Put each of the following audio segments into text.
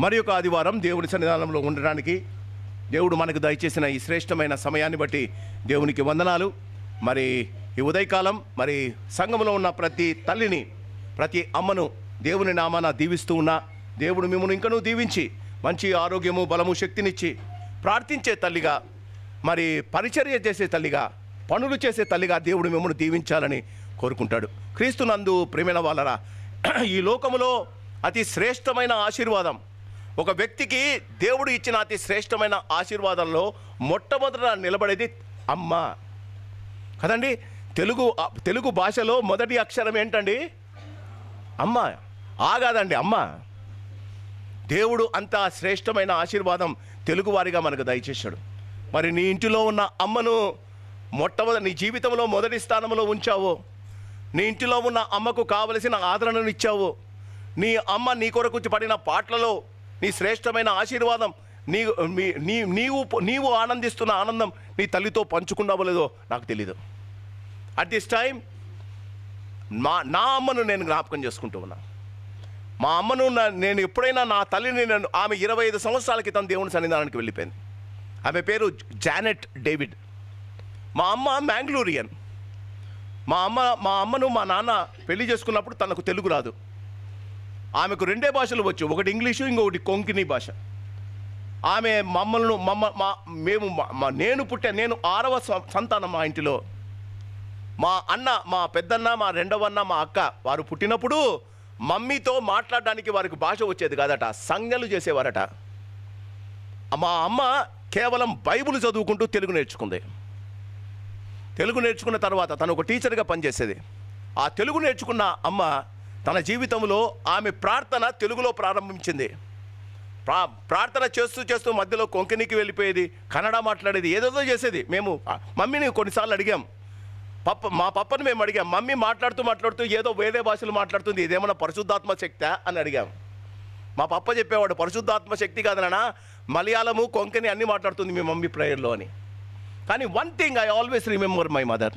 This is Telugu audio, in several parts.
మరి ఒక ఆదివారం దేవుని సన్నిధానంలో ఉండడానికి దేవుడు మనకు దయచేసిన ఈ శ్రేష్టమైన సమయాన్ని బట్టి దేవునికి వందనాలు. మరి ఈ ఉదయకాలం మరి సంఘంలో ఉన్న ప్రతి తల్లిని, ప్రతి అమ్మను దేవుని నామాన దీవిస్తూ ఉన్నా. దేవుడు మిమ్మల్ని ఇంకనూ దీవించి మంచి ఆరోగ్యము, బలము, శక్తినిచ్చి ప్రార్థించే తల్లిగా, మరి పరిచర్య చేసే తల్లిగా, పనులు చేసే తల్లిగా దేవుడు మిమ్మల్ని దీవించాలని కోరుకుంటాడు. క్రీస్తునందు ప్రేమైన వాళ్ళరా, ఈ లోకములో అతి శ్రేష్టమైన ఆశీర్వాదం, ఒక వ్యక్తికి దేవుడు ఇచ్చిన అతి శ్రేష్టమైన ఆశీర్వాదంలో మొట్టమొదట నిలబడేది అమ్మ కదండి. తెలుగు భాషలో మొదటి అక్షరం ఏంటండి? అమ్మ. ఆగాదండి, అమ్మ. దేవుడు అంత శ్రేష్టమైన ఆశీర్వాదం తెలుగువారిగా మనకు దయచేశాడు. మరి నీ ఇంటిలో ఉన్న అమ్మను నీ జీవితంలో మొదటి స్థానంలో ఉంచావు. నీ ఇంటిలో ఉన్న అమ్మకు కావలసిన ఆదరణను ఇచ్చావు. నీ అమ్మ నీ కొరకు పడిన పాటలలో నీ శ్రేష్టమైన ఆశీర్వాదం, నీవు ఆనందిస్తున్న ఆనందం నీ తల్లితో పంచుకున్నావో లేదో నాకు తెలీదు. అట్ దిస్ టైం నా అమ్మను నేను జ్ఞాపకం చేసుకుంటూ ఉన్నా. మా అమ్మను నేను ఎప్పుడైనా నా తల్లిని ఆమె 25 సంవత్సరాల క్రితం దేవుని సన్నిధానానికి వెళ్ళిపోయింది. ఆమె పేరు జానెట్ డేవిడ్. మా అమ్మ మ్యాంగ్లూరియన్. మా అమ్మను మా నాన్న పెళ్లి చేసుకున్నప్పుడు తనకు తెలుగు రాదు. ఆమెకు 2 భాషలు వచ్చు, ఒకటి ఇంగ్లీషు, ఇంకొకటి కొంకణి భాష. ఆమె నేను 6వ సంతానం మా ఇంటిలో. మా అన్న, మా పెద్దన్న, మా 2వ అన్న, మా అక్క వారు పుట్టినప్పుడు మమ్మీతో మాట్లాడడానికి వారికి భాష వచ్చేది కాదట, సంజ్ఞలు చేసేవారట. మా అమ్మ కేవలం బైబిల్ చదువుకుంటూ తెలుగు నేర్చుకుంది. తెలుగు నేర్చుకున్న తర్వాత తను ఒక టీచర్గా పనిచేసేది. ఆ తెలుగు నేర్చుకున్న అమ్మ తన జీవితంలో ఆమె ప్రార్థన తెలుగులో ప్రారంభించింది. ప్రార్థన చేస్తూ మధ్యలో కొంకణికి వెళ్ళిపోయేది, కన్నడ మాట్లాడేది, ఏదేదో చేసేది. మేము మమ్మీని కొన్నిసార్లు అడిగాం, మా పప్పని మేము అడిగాం, మమ్మీ మాట్లాడుతూ ఏదో వేరే భాషలు మాట్లాడుతుంది, ఇదేమన్నా పరిశుద్ధాత్మ శక్తా అని అడిగాం. మా పప్ప చెప్పేవాడు, పరిశుద్ధాత్మ శక్తి కాదనా, మలయాళము, కొంకణి అన్నీ మాట్లాడుతుంది మీ మమ్మీ ప్రేయర్లో అని. కానీ one thing I always remember my mother.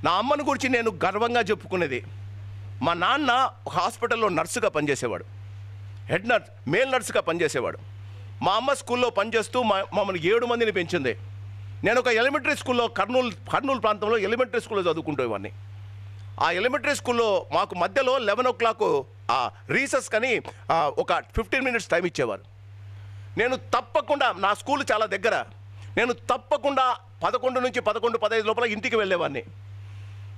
నా అమ్మను గురించి నేను గర్వంగా చెప్పుకునేది, మా నాన్న ఒక హాస్పిటల్లో నర్సుగా పనిచేసేవాడు, హెడ్ నర్స్, మేల్ నర్సుగా పనిచేసేవాడు. మా అమ్మ స్కూల్లో పనిచేస్తూ మమ్మల్ని 7 మందిని పెంచింది. నేను ఒక ఎలిమెంటరీ స్కూల్లో కర్నూలు ప్రాంతంలో ఎలిమెంటరీ స్కూల్లో చదువుకుంటేవాడిని. ఆ ఎలిమెంటరీ స్కూల్లో మాకు మధ్యలో 11 o'clock రీసెస్ కానీ ఒక 15 minutes టైం ఇచ్చేవారు. నేను తప్పకుండా, నా స్కూల్ చాలా దగ్గర, నేను తప్పకుండా 11 నుంచి 11:15 లోపల ఇంటికి వెళ్ళేవాడిని.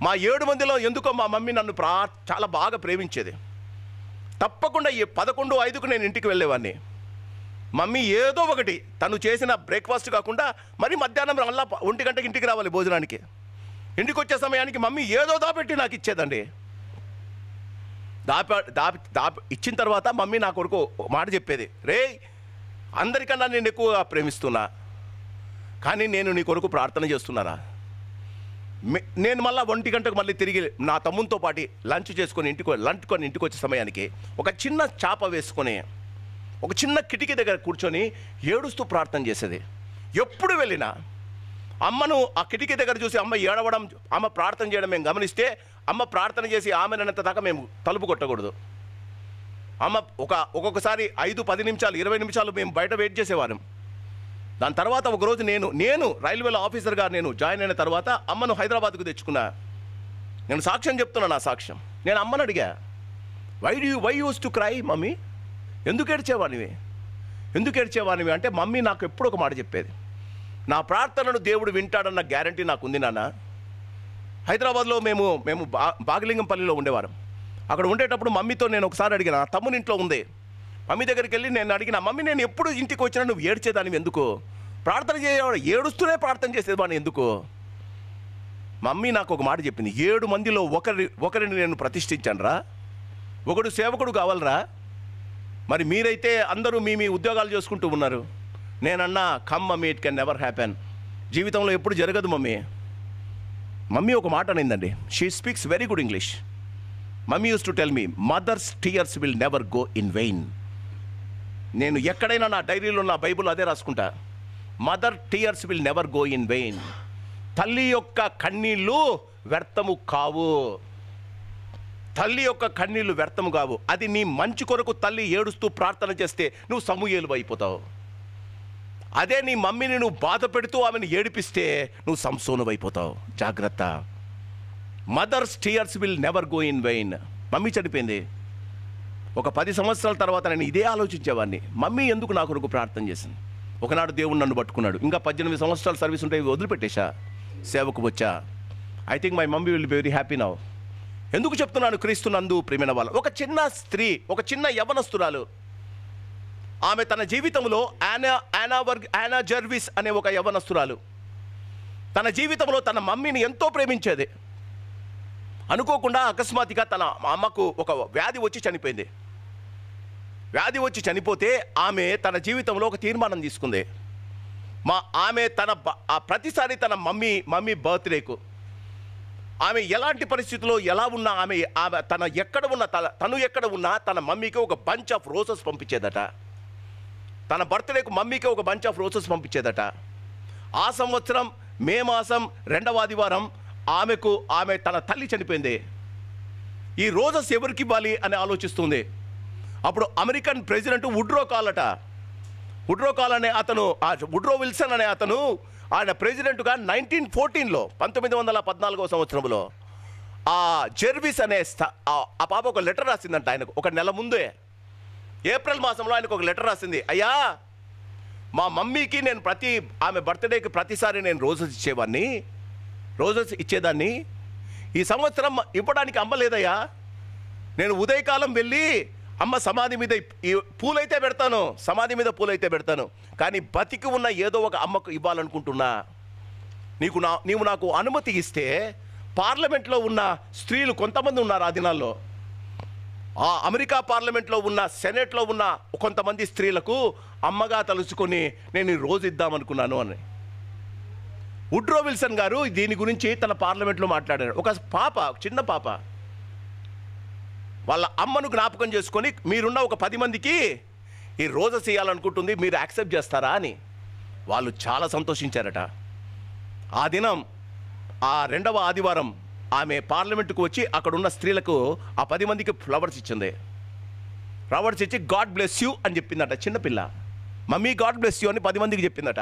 మా 7 మందిలో ఎందుకో మా మమ్మీ నన్ను చాలా బాగా ప్రేమించేది. తప్పకుండా ఈ 11:05కు నేను ఇంటికి వెళ్ళేవాడిని. మమ్మీ ఏదో ఒకటి తను చేసిన బ్రేక్ఫాస్ట్ కాకుండా మరి మధ్యాహ్నం మళ్ళా 1 గంటకి ఇంటికి రావాలి భోజనానికి. ఇంటికి వచ్చే సమయానికి మమ్మీ ఏదో దాపెట్టి నాకు ఇచ్చేదండి. దాపి ఇచ్చిన తర్వాత మమ్మీ నా కొరకు మాట చెప్పేది, రే అందరికన్నా నేను ఎక్కువగా ప్రేమిస్తున్నా, కానీ నేను నీ కొరకు ప్రార్థన చేస్తున్నారా. నేను మళ్ళీ 1 గంటకు మళ్ళీ తిరిగి నా తమ్మునితో పాటు లంచ్ కొని ఇంటికి వచ్చే సమయానికి ఒక చిన్న చాప వేసుకొని ఒక చిన్న కిటికీ దగ్గర కూర్చొని ఏడుస్తూ ప్రార్థన చేసేది. ఎప్పుడు వెళ్ళినా అమ్మను ఆ కిటికీ దగ్గర చూసి అమ్మ ఏడవడం, అమ్మ ప్రార్థన చేయడం మేము గమనిస్తే, అమ్మ ప్రార్థన చేసి ఆమెనంత దాకా మేము తలుపు కొట్టకూడదు. అమ్మ ఒక్కొక్కసారి 5-10 నిమిషాలు 20 నిమిషాలు మేము బయట వెయిట్ చేసేవారం. దాని తర్వాత ఒకరోజు నేను రైల్వేలో ఆఫీసర్గా నేను జాయిన్ అయిన తర్వాత అమ్మను హైదరాబాద్కు తెచ్చుకున్నా. నేను సాక్ష్యం చెప్తున్నా, నా సాక్ష్యం. నేను అమ్మను అడిగా, why use to cry mummy, ఎందుకు ఏడ్చేవానివి అంటే మమ్మీ నాకు ఎప్పుడు ఒక మాట చెప్పేది, నా ప్రార్థనను దేవుడు వింటాడన్న గ్యారంటీ నాకు ఉంది నాన్న. హైదరాబాద్లో మేము బాగలింగంపల్లిలో ఉండేవారం. అక్కడ ఉండేటప్పుడు మమ్మీతో నేను ఒకసారి అడిగిన, నా తమ్ముని ఇంట్లో ఉంది, మమ్మీ దగ్గరికి వెళ్ళి నేను అడిగిన, మమ్మీ నేను ఎప్పుడు ఇంటికి వచ్చినా నువ్వు ఏడ్చేదానివి ఎందుకు, ప్రార్థన చేసేవాడు ఏడుస్తూనే ప్రార్థన చేసేవాడిని ఎందుకు. మమ్మీ నాకు ఒక మాట చెప్పింది, 7 మందిలో ఒకరిని నేను ప్రతిష్ఠించాను రా, ఒకడు సేవకుడు కావాలరా, మరి మీరైతే అందరూ మీ ఉద్యోగాలు చేసుకుంటూ ఉన్నారు. నేనన్నా, come mummy, it can never happen, జీవితంలో ఎప్పుడు జరగదు మమ్మీ. మమ్మీ ఒక మాట అనిందండి, she speaks very good English. Mummy used to tell me, mothers tears will never go in vain. నేను ఎక్కడైనా నా డైరీలో నా బైబుల్ అదే రాసుకుంటా, mother tears will never go in vain. తల్లి యొక్క కన్నీళ్ళు వ్యర్థము కావు. తల్లి యొక్క కన్నీళ్లు వ్యర్థము కావు. అది నీ మంచి కొరకు తల్లి ఏడుస్తూ ప్రార్థన చేస్తే నువ్వు సమూయేలు అయిపోతావు. అదే నీ మమ్మీని నువ్వు బాధ పెడుతూ ఆమెను ఏడిపిస్తే నువ్వు సంసోను అయిపోతావు. జాగ్రత్త. Mother's tears will never go in vain. Mummy చనిపోయింది. ఒక 10 సంవత్సరాల తర్వాత నేను ఇదే ఆలోచించేవాడిని, మమ్మీ ఎందుకు నా కొరకు ప్రార్థన చేసింది. ఒకనాడు దేవుడు నన్ను పట్టుకున్నాడు. ఇంకా 18 సంవత్సరాల సర్వీస్ ఉంటే వదిలిపెట్టేశా, సేవకు వచ్చా. I think my mummy will be very happy now. ఎందుకు చెప్తున్నాను? క్రీస్తునందు ప్రియమైన వాళ్ళు, ఒక చిన్న స్త్రీ, ఒక చిన్న యవ్వనస్తురాలు, ఆమె తన జీవితంలో యానా జర్విస్ అనే ఒక యవ్వనస్తురాలు తన జీవితంలో తన మమ్మీని ఎంతో ప్రేమించేది. అనుకోకుండా అకస్మాత్తుగా తన అమ్మకు ఒక వ్యాధి వచ్చి చనిపోయింది. వ్యాధి వచ్చి చనిపోతే ఆమె తన జీవితంలో ఒక తీర్మానం తీసుకుంది. ఆమె ప్రతిసారి తన మమ్మీ బర్త్డేకు ఆమె ఎలాంటి పరిస్థితుల్లో ఎలా ఉన్నా ఆమె తను ఎక్కడ ఉన్నా తన మమ్మీకి ఒక బంచ్ ఆఫ్ రోసెస్ పంపించేదట. తన బర్త్డేకు మమ్మీకి ఒక బంచ్ ఆఫ్ రోసెస్ పంపించేదట. ఆ సంవత్సరం మే మాసం 2వ ఆదివారం ఆమె తన తల్లి చనిపోయింది. ఈ రోజెస్ ఎవరికి ఇవ్వాలి అని ఆలోచిస్తుంది. అప్పుడు అమెరికన్ ప్రెసిడెంట్ వుడ్రో కాల్ అనే అతను, వుడ్రో విల్సన్ అనే అతను, ఆయన ప్రెసిడెంట్గా 1914లో 1914వ సంవత్సరంలో ఆ జెర్విస్ అనే ఆ పాప ఒక లెటర్ రాసిందంట ఆయనకు. ఒక నెల ముందే ఏప్రిల్ మాసంలో ఆయనకు ఒక లెటర్ రాసింది. అయ్యా, మా మమ్మీకి నేను ఆమె బర్త్డేకి ప్రతిసారి నేను రోజెస్ ఇచ్చేదాన్ని. ఈ సంవత్సరం ఇవ్వడానికి అమ్మ లేదయ్యా. నేను ఉదయకాలం వెళ్ళి అమ్మ సమాధి మీద పూలైతే పెడతాను, కానీ బతికి ఉన్న ఏదో ఒక అమ్మకు ఇవ్వాలనుకుంటున్నా. నీవు నాకు అనుమతి ఇస్తే పార్లమెంట్లో ఉన్న స్త్రీలు కొంతమంది ఉన్నారు ఆ దినాల్లో, ఆ అమెరికా పార్లమెంట్లో ఉన్న సెనెట్లో ఉన్న కొంతమంది స్త్రీలకు అమ్మగా తలుచుకొని నేను ఈ రోజు ఇద్దామనుకున్నాను అని వుడ్రో విల్సన్ గారు దీని గురించి తన పార్లమెంట్లో మాట్లాడారు. ఒక చిన్న పాప వాళ్ళ అమ్మను జ్ఞాపకం చేసుకొని, మీరున్న ఒక 10 మందికి ఈ రోజెస్ ఇవ్వాలనుకుంటుంది, మీరు యాక్సెప్ట్ చేస్తారా అని. వాళ్ళు చాలా సంతోషించారట. ఆ దినం ఆ 2వ ఆదివారం ఆమె పార్లమెంటుకు వచ్చి అక్కడున్న స్త్రీలకు ఆ 10 మందికి ఫ్లవర్స్ ఇచ్చింది. ఫ్లవర్స్ ఇచ్చి గాడ్ బ్లెస్ యూ అని చెప్పిందట. చిన్నపిల్ల మమ్మీ గాడ్ బ్లెస్ యూ అని 10 మందికి చెప్పిందట.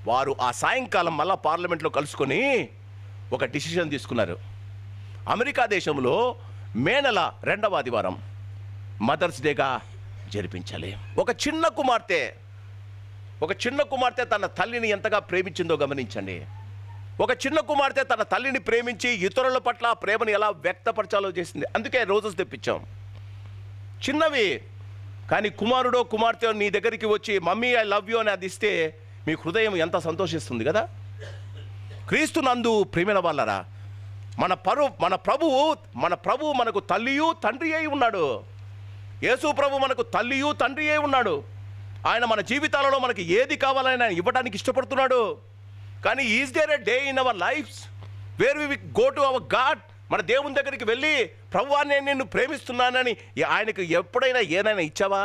వారు ఆ సాయంకాలం మళ్ళా పార్లమెంట్లో కలుసుకొని ఒక డిసిషన్ తీసుకున్నారు. అమెరికా దేశంలో మే నెల 2వ ఆదివారం మదర్స్ డేగా జరిపించాలి. ఒక చిన్న కుమార్తె తన తల్లిని ఎంతగా ప్రేమించిందో గమనించండి. ఒక చిన్న కుమార్తె తన తల్లిని ప్రేమించి ఇతరుల పట్ల ప్రేమను ఎలా వ్యక్తపరచాలో చేసింది. అందుకే రోజెస్ తెప్పించాం, చిన్నవి. కానీ కుమారుడో కుమార్తె నీ దగ్గరికి వచ్చి మమ్మీ ఐ లవ్ యూ అని అది ఇస్తే మీ హృదయం ఎంత సంతోషిస్తుంది కదా. క్రీస్తునందు ప్రియమైన వాళ్ళరా, మన ప్రభువు మనకు తల్లియు తండ్రి అయి ఉన్నాడు. యేసు ప్రభు మనకు తల్లియు తండ్రి అయి ఉన్నాడు. ఆయన మన జీవితాలలో మనకి ఏది కావాలని ఆయన ఇవ్వడానికి ఇష్టపడుతున్నాడు. కానీ is there a day in our lives where we go to our God, మన దేవుని దగ్గరికి వెళ్ళి ప్రభువా నేను నిన్ను ప్రేమిస్తున్నానని ఆయనకు ఎప్పుడైనా ఏదైనా ఇచ్చావా?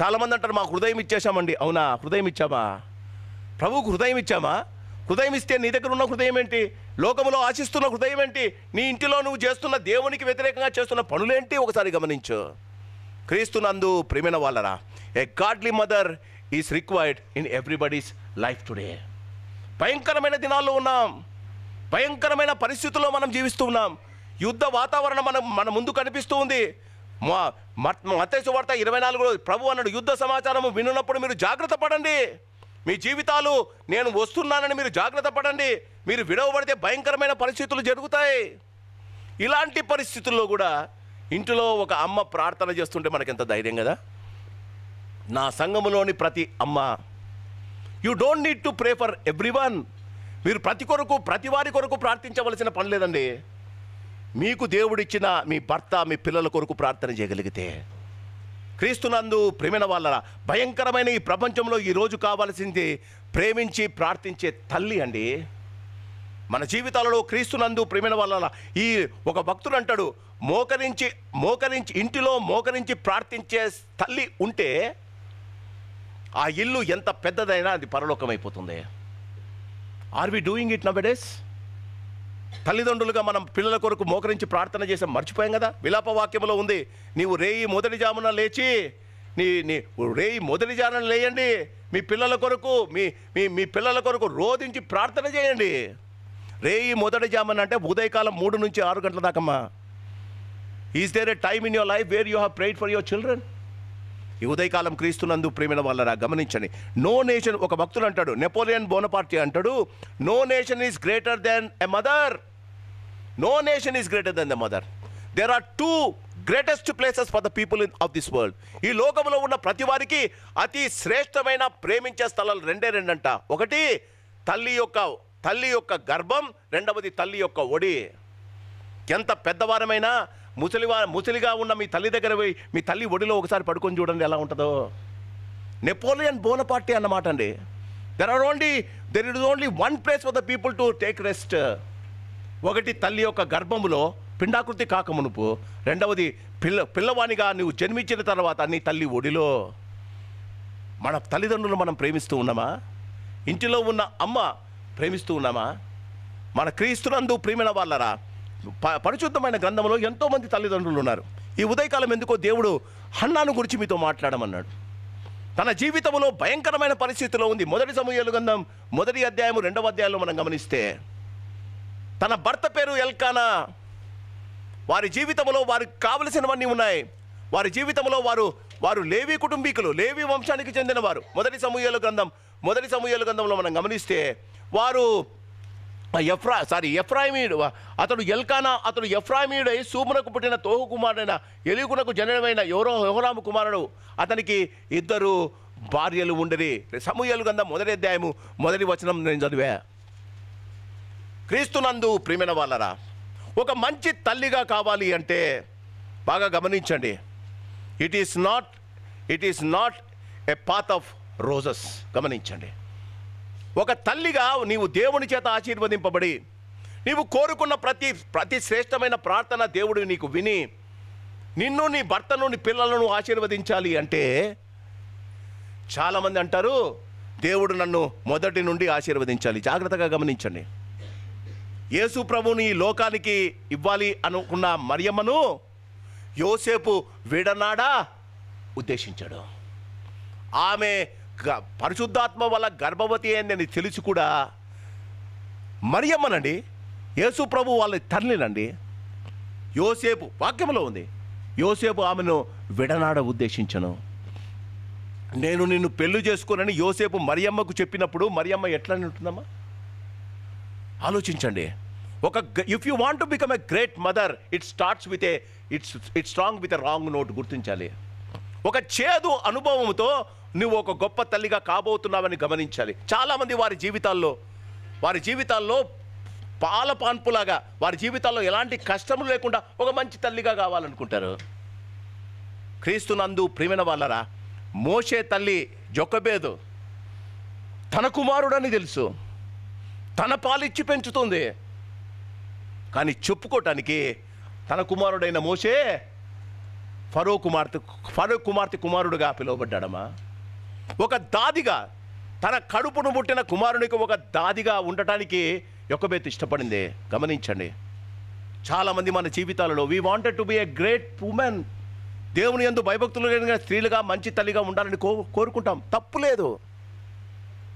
చాలామంది అంటారు మా హృదయం ఇచ్చేసామండి. అవునా, హృదయం ఇచ్చామా? ప్రభువుకు హృదయం ఇచ్చామా? హృదయం ఇస్తే నీ దగ్గర ఉన్న హృదయం ఏంటి? లోకములో ఆశిస్తున్న హృదయం ఏంటి? నీ ఇంటిలో నువ్వు చేస్తున్న దేవునికి వ్యతిరేకంగా చేస్తున్న పనులేంటి? ఒకసారి గమనించు. క్రీస్తునందు ప్రియమైన వాళ్ళరా, a godly mother is required in everybody's life today. భయంకరమైన దినాల్లో ఉన్నాం, భయంకరమైన పరిస్థితుల్లో మనం జీవిస్తూ ఉన్నాం. యుద్ధ వాతావరణం మన ముందు కనిపిస్తూ ఉంది. మత్తయి సువార్త 24లో ప్రభు అన్నాడు, యుద్ధ సమాచారము వినున్నప్పుడు మీరు జాగ్రత్త పడండి. మీ జీవితాలు నేను వస్తున్నానని మీరు జాగ్రత్త పడండి. మీరు విడవబడితే భయంకరమైన పరిస్థితులు జరుగుతాయి. ఇలాంటి పరిస్థితుల్లో కూడా ఇంటిలో ఒక అమ్మ ప్రార్థన చేస్తుంటే మనకెంత ధైర్యం కదా. నా సంఘములోని ప్రతి అమ్మ, you don't need to pray for everyone. మీరు ప్రతి వారి కొరకు ప్రార్థించవలసిన పని లేదండి. మీకు దేవుడిచ్చిన మీ భర్త, మీ పిల్లల కొరకు ప్రార్థన చేయగలిగితే, క్రీస్తునందు ప్రేమైన వాళ్ళ భయంకరమైన ఈ ప్రపంచంలో ఈరోజు కావాల్సింది ప్రేమించి ప్రార్థించే తల్లి అండి. మన జీవితాలలో క్రీస్తునందు ప్రేమైన వాళ్ళ ఈ ఒక భక్తుడు అంటాడు, మోకరించి ఇంటిలో మోకరించి ప్రార్థించే తల్లి ఉంటే ఆ ఇల్లు ఎంత పెద్దదైనా అది పరలోకమైపోతుంది. Are we doing it now days? తల్లిదండ్రులుగా మనం పిల్లల కొరకు మోకరించి ప్రార్థన చేసాం, మర్చిపోయాం కదా. విలాప వాక్యంలో ఉంది, నీవు రేయి మొదటి జామున లేచి రేయి మొదటి జామున లేయండి, మీ పిల్లల కొరకు మీ పిల్లల కొరకు రోధించి ప్రార్థన చేయండి. రేయి మొదటి జామున అంటే ఉదయకాలం 3 నుంచి 6 గంటల దాకమ్మా. Is there a time in your life where you have prayed for your children? ఈ ఉదయకాలం క్రీస్తునందు ప్రేమైన వాళ్ళరా గమనించండి. నో నేషన్, ఒక భక్తుడు అంటాడు, నెపోలియన్ బోనపార్టీ అంటాడు, no nation is greater than a mother. No nation is greater than the mother. There are 2 greatest places for the people of this world. ఈ లోకంలో ఉన్న ప్రతి వారికి అతి శ్రేష్టమైన ప్రేమించే స్థలాలు 2 అంట. ఒకటి తల్లి యొక్క గర్భం, రెండవది తల్లి యొక్క ఒడి. ఎంత పెద్దవారమైనా ముసలిగా ఉన్న మీ తల్లి దగ్గర పోయి మీ తల్లి ఒడిలో ఒకసారి పడుకొని చూడండి ఎలా ఉంటుందో. నెపోలియన్ బోనపార్టీ అన్నమాట అండి. There is only 1 place for the people to take rest. ఒకటి తల్లి యొక్క గర్భములో పిండాకృతి కాకమునుపు, రెండవది పిల్లవానిగా నువ్వు జన్మించిన తర్వాత నీ తల్లి ఒడిలో. మన తల్లిదండ్రులు మనం ప్రేమిస్తూ ఉన్నామా? ఇంటిలో ఉన్న అమ్మ ప్రేమిస్తూ ఉన్నామా? మన క్రీస్తునందు ప్రియమైన వాళ్ళరా, పరిశుద్ధమైన గ్రంథంలో ఎంతోమంది తల్లిదండ్రులు ఉన్నారు. ఈ ఉదయకాలం ఎందుకో దేవుడు హన్నాను గురించి మీతో మాట్లాడమన్నాడు. తన జీవితంలో భయంకరమైన పరిస్థితిలో ఉంది. మొదటి సమూయేలు గ్రంథం 1వ అధ్యాయం 2వ అధ్యాయంలో మనం గమనిస్తే, తన భర్త పేరు ఎల్కానా. వారి జీవితంలో వారికి కావలసినవన్నీ ఉన్నాయి. వారి జీవితంలో వారు లేవి కుటుంబీకులు, లేవి వంశానికి చెందినవారు. మొదటి సమూయేలు గ్రంథంలో మనం గమనిస్తే వారు ఎఫ్రాయిమీయుడు, అతడు ఎల్కానా, అతడు ఎఫ్రాయిమీయుడై సూమునకు పుట్టిన తోహు కుమారుడైన ఎలీగునకు జననమైన యెహోరాము కుమారుడు. అతనికి 2 భార్యలు ఉండేది. సమూయేలు గ్రంథం 1వ అధ్యాయము 1వ వచనం నేను చదివా. క్రీస్తునందు ప్రియమైన వాళ్ళరా, ఒక మంచి తల్లిగా కావాలి అంటే బాగా గమనించండి. It is not a path of roses. గమనించండి, ఒక తల్లిగా నీవు దేవుని చేత ఆశీర్వదింపబడి నీవు కోరుకున్న ప్రతి శ్రేష్టమైన ప్రార్థన దేవుడు నీకు విని నిన్ను, నీ భర్తను, నీ పిల్లలను ఆశీర్వదించాలి అంటే, చాలామంది అంటారు దేవుడు నన్ను మొదటి నుండి ఆశీర్వదించాలి. జాగ్రత్తగా గమనించండి. యేసు ప్రభుని లోకానికి ఇవ్వాలి అనుకున్న మరియమ్మను యోసేపు విడనాడా ఉద్దేశించాడు. ఆమె పరిశుద్ధాత్మ వల్ల గర్భవతి అయిందని తెలిసి కూడా మరియమ్మనండి, యేసు ప్రభు వాళ్ళ తల్లినండి, యోసేపు వాక్యంలో ఉంది, యోసేపు ఆమెను విడనాడ ఉద్దేశించను. నేను నిన్ను పెళ్లి చేసుకోనని యోసేపు మరియమ్మకు చెప్పినప్పుడు మరియమ్మ ఎట్లా ఉంటుందమ్మా? ఆలోచించండి. If you want to become a great mother, it strong with a wrong note. గుర్తించాలి. ఒక చేదు అనుభవంతో నువ్వు ఒక గొప్ప తల్లిగా కాబోతున్నావని గమనించాలి. చాలామంది వారి జీవితాల్లో పాలపాన్పులాగా, వారి జీవితాల్లో ఎలాంటి కష్టం లేకుండా ఒక మంచి తల్లిగా కావాలనుకుంటారు. క్రీస్తునందు ప్రియమైన వాళ్ళరా, మోషే తల్లి జొక్కబేదు తన కుమారుడని తెలుసు, తన పాలిచ్చి పెంచుతుంది. కానీ చెప్పుకోవటానికి తన కుమారుడైన మోషే ఫరో కుమార్తె కుమారుడుగా పిలువబడ్డాడమ్మా. ఒక దాదిగా, తన కడుపును పుట్టిన కుమారునికి ఒక దాదిగా ఉండటానికి యొక్కబేతు ఇష్టపడింది. గమనించండి. చాలామంది మన జీవితాలలో we wanted to be a great women, దేవుని యందు భయభక్తులు కలిగిన స్త్రీలుగా మంచి తల్లిగా ఉండాలని కోరుకుంటాం. తప్పు లేదు.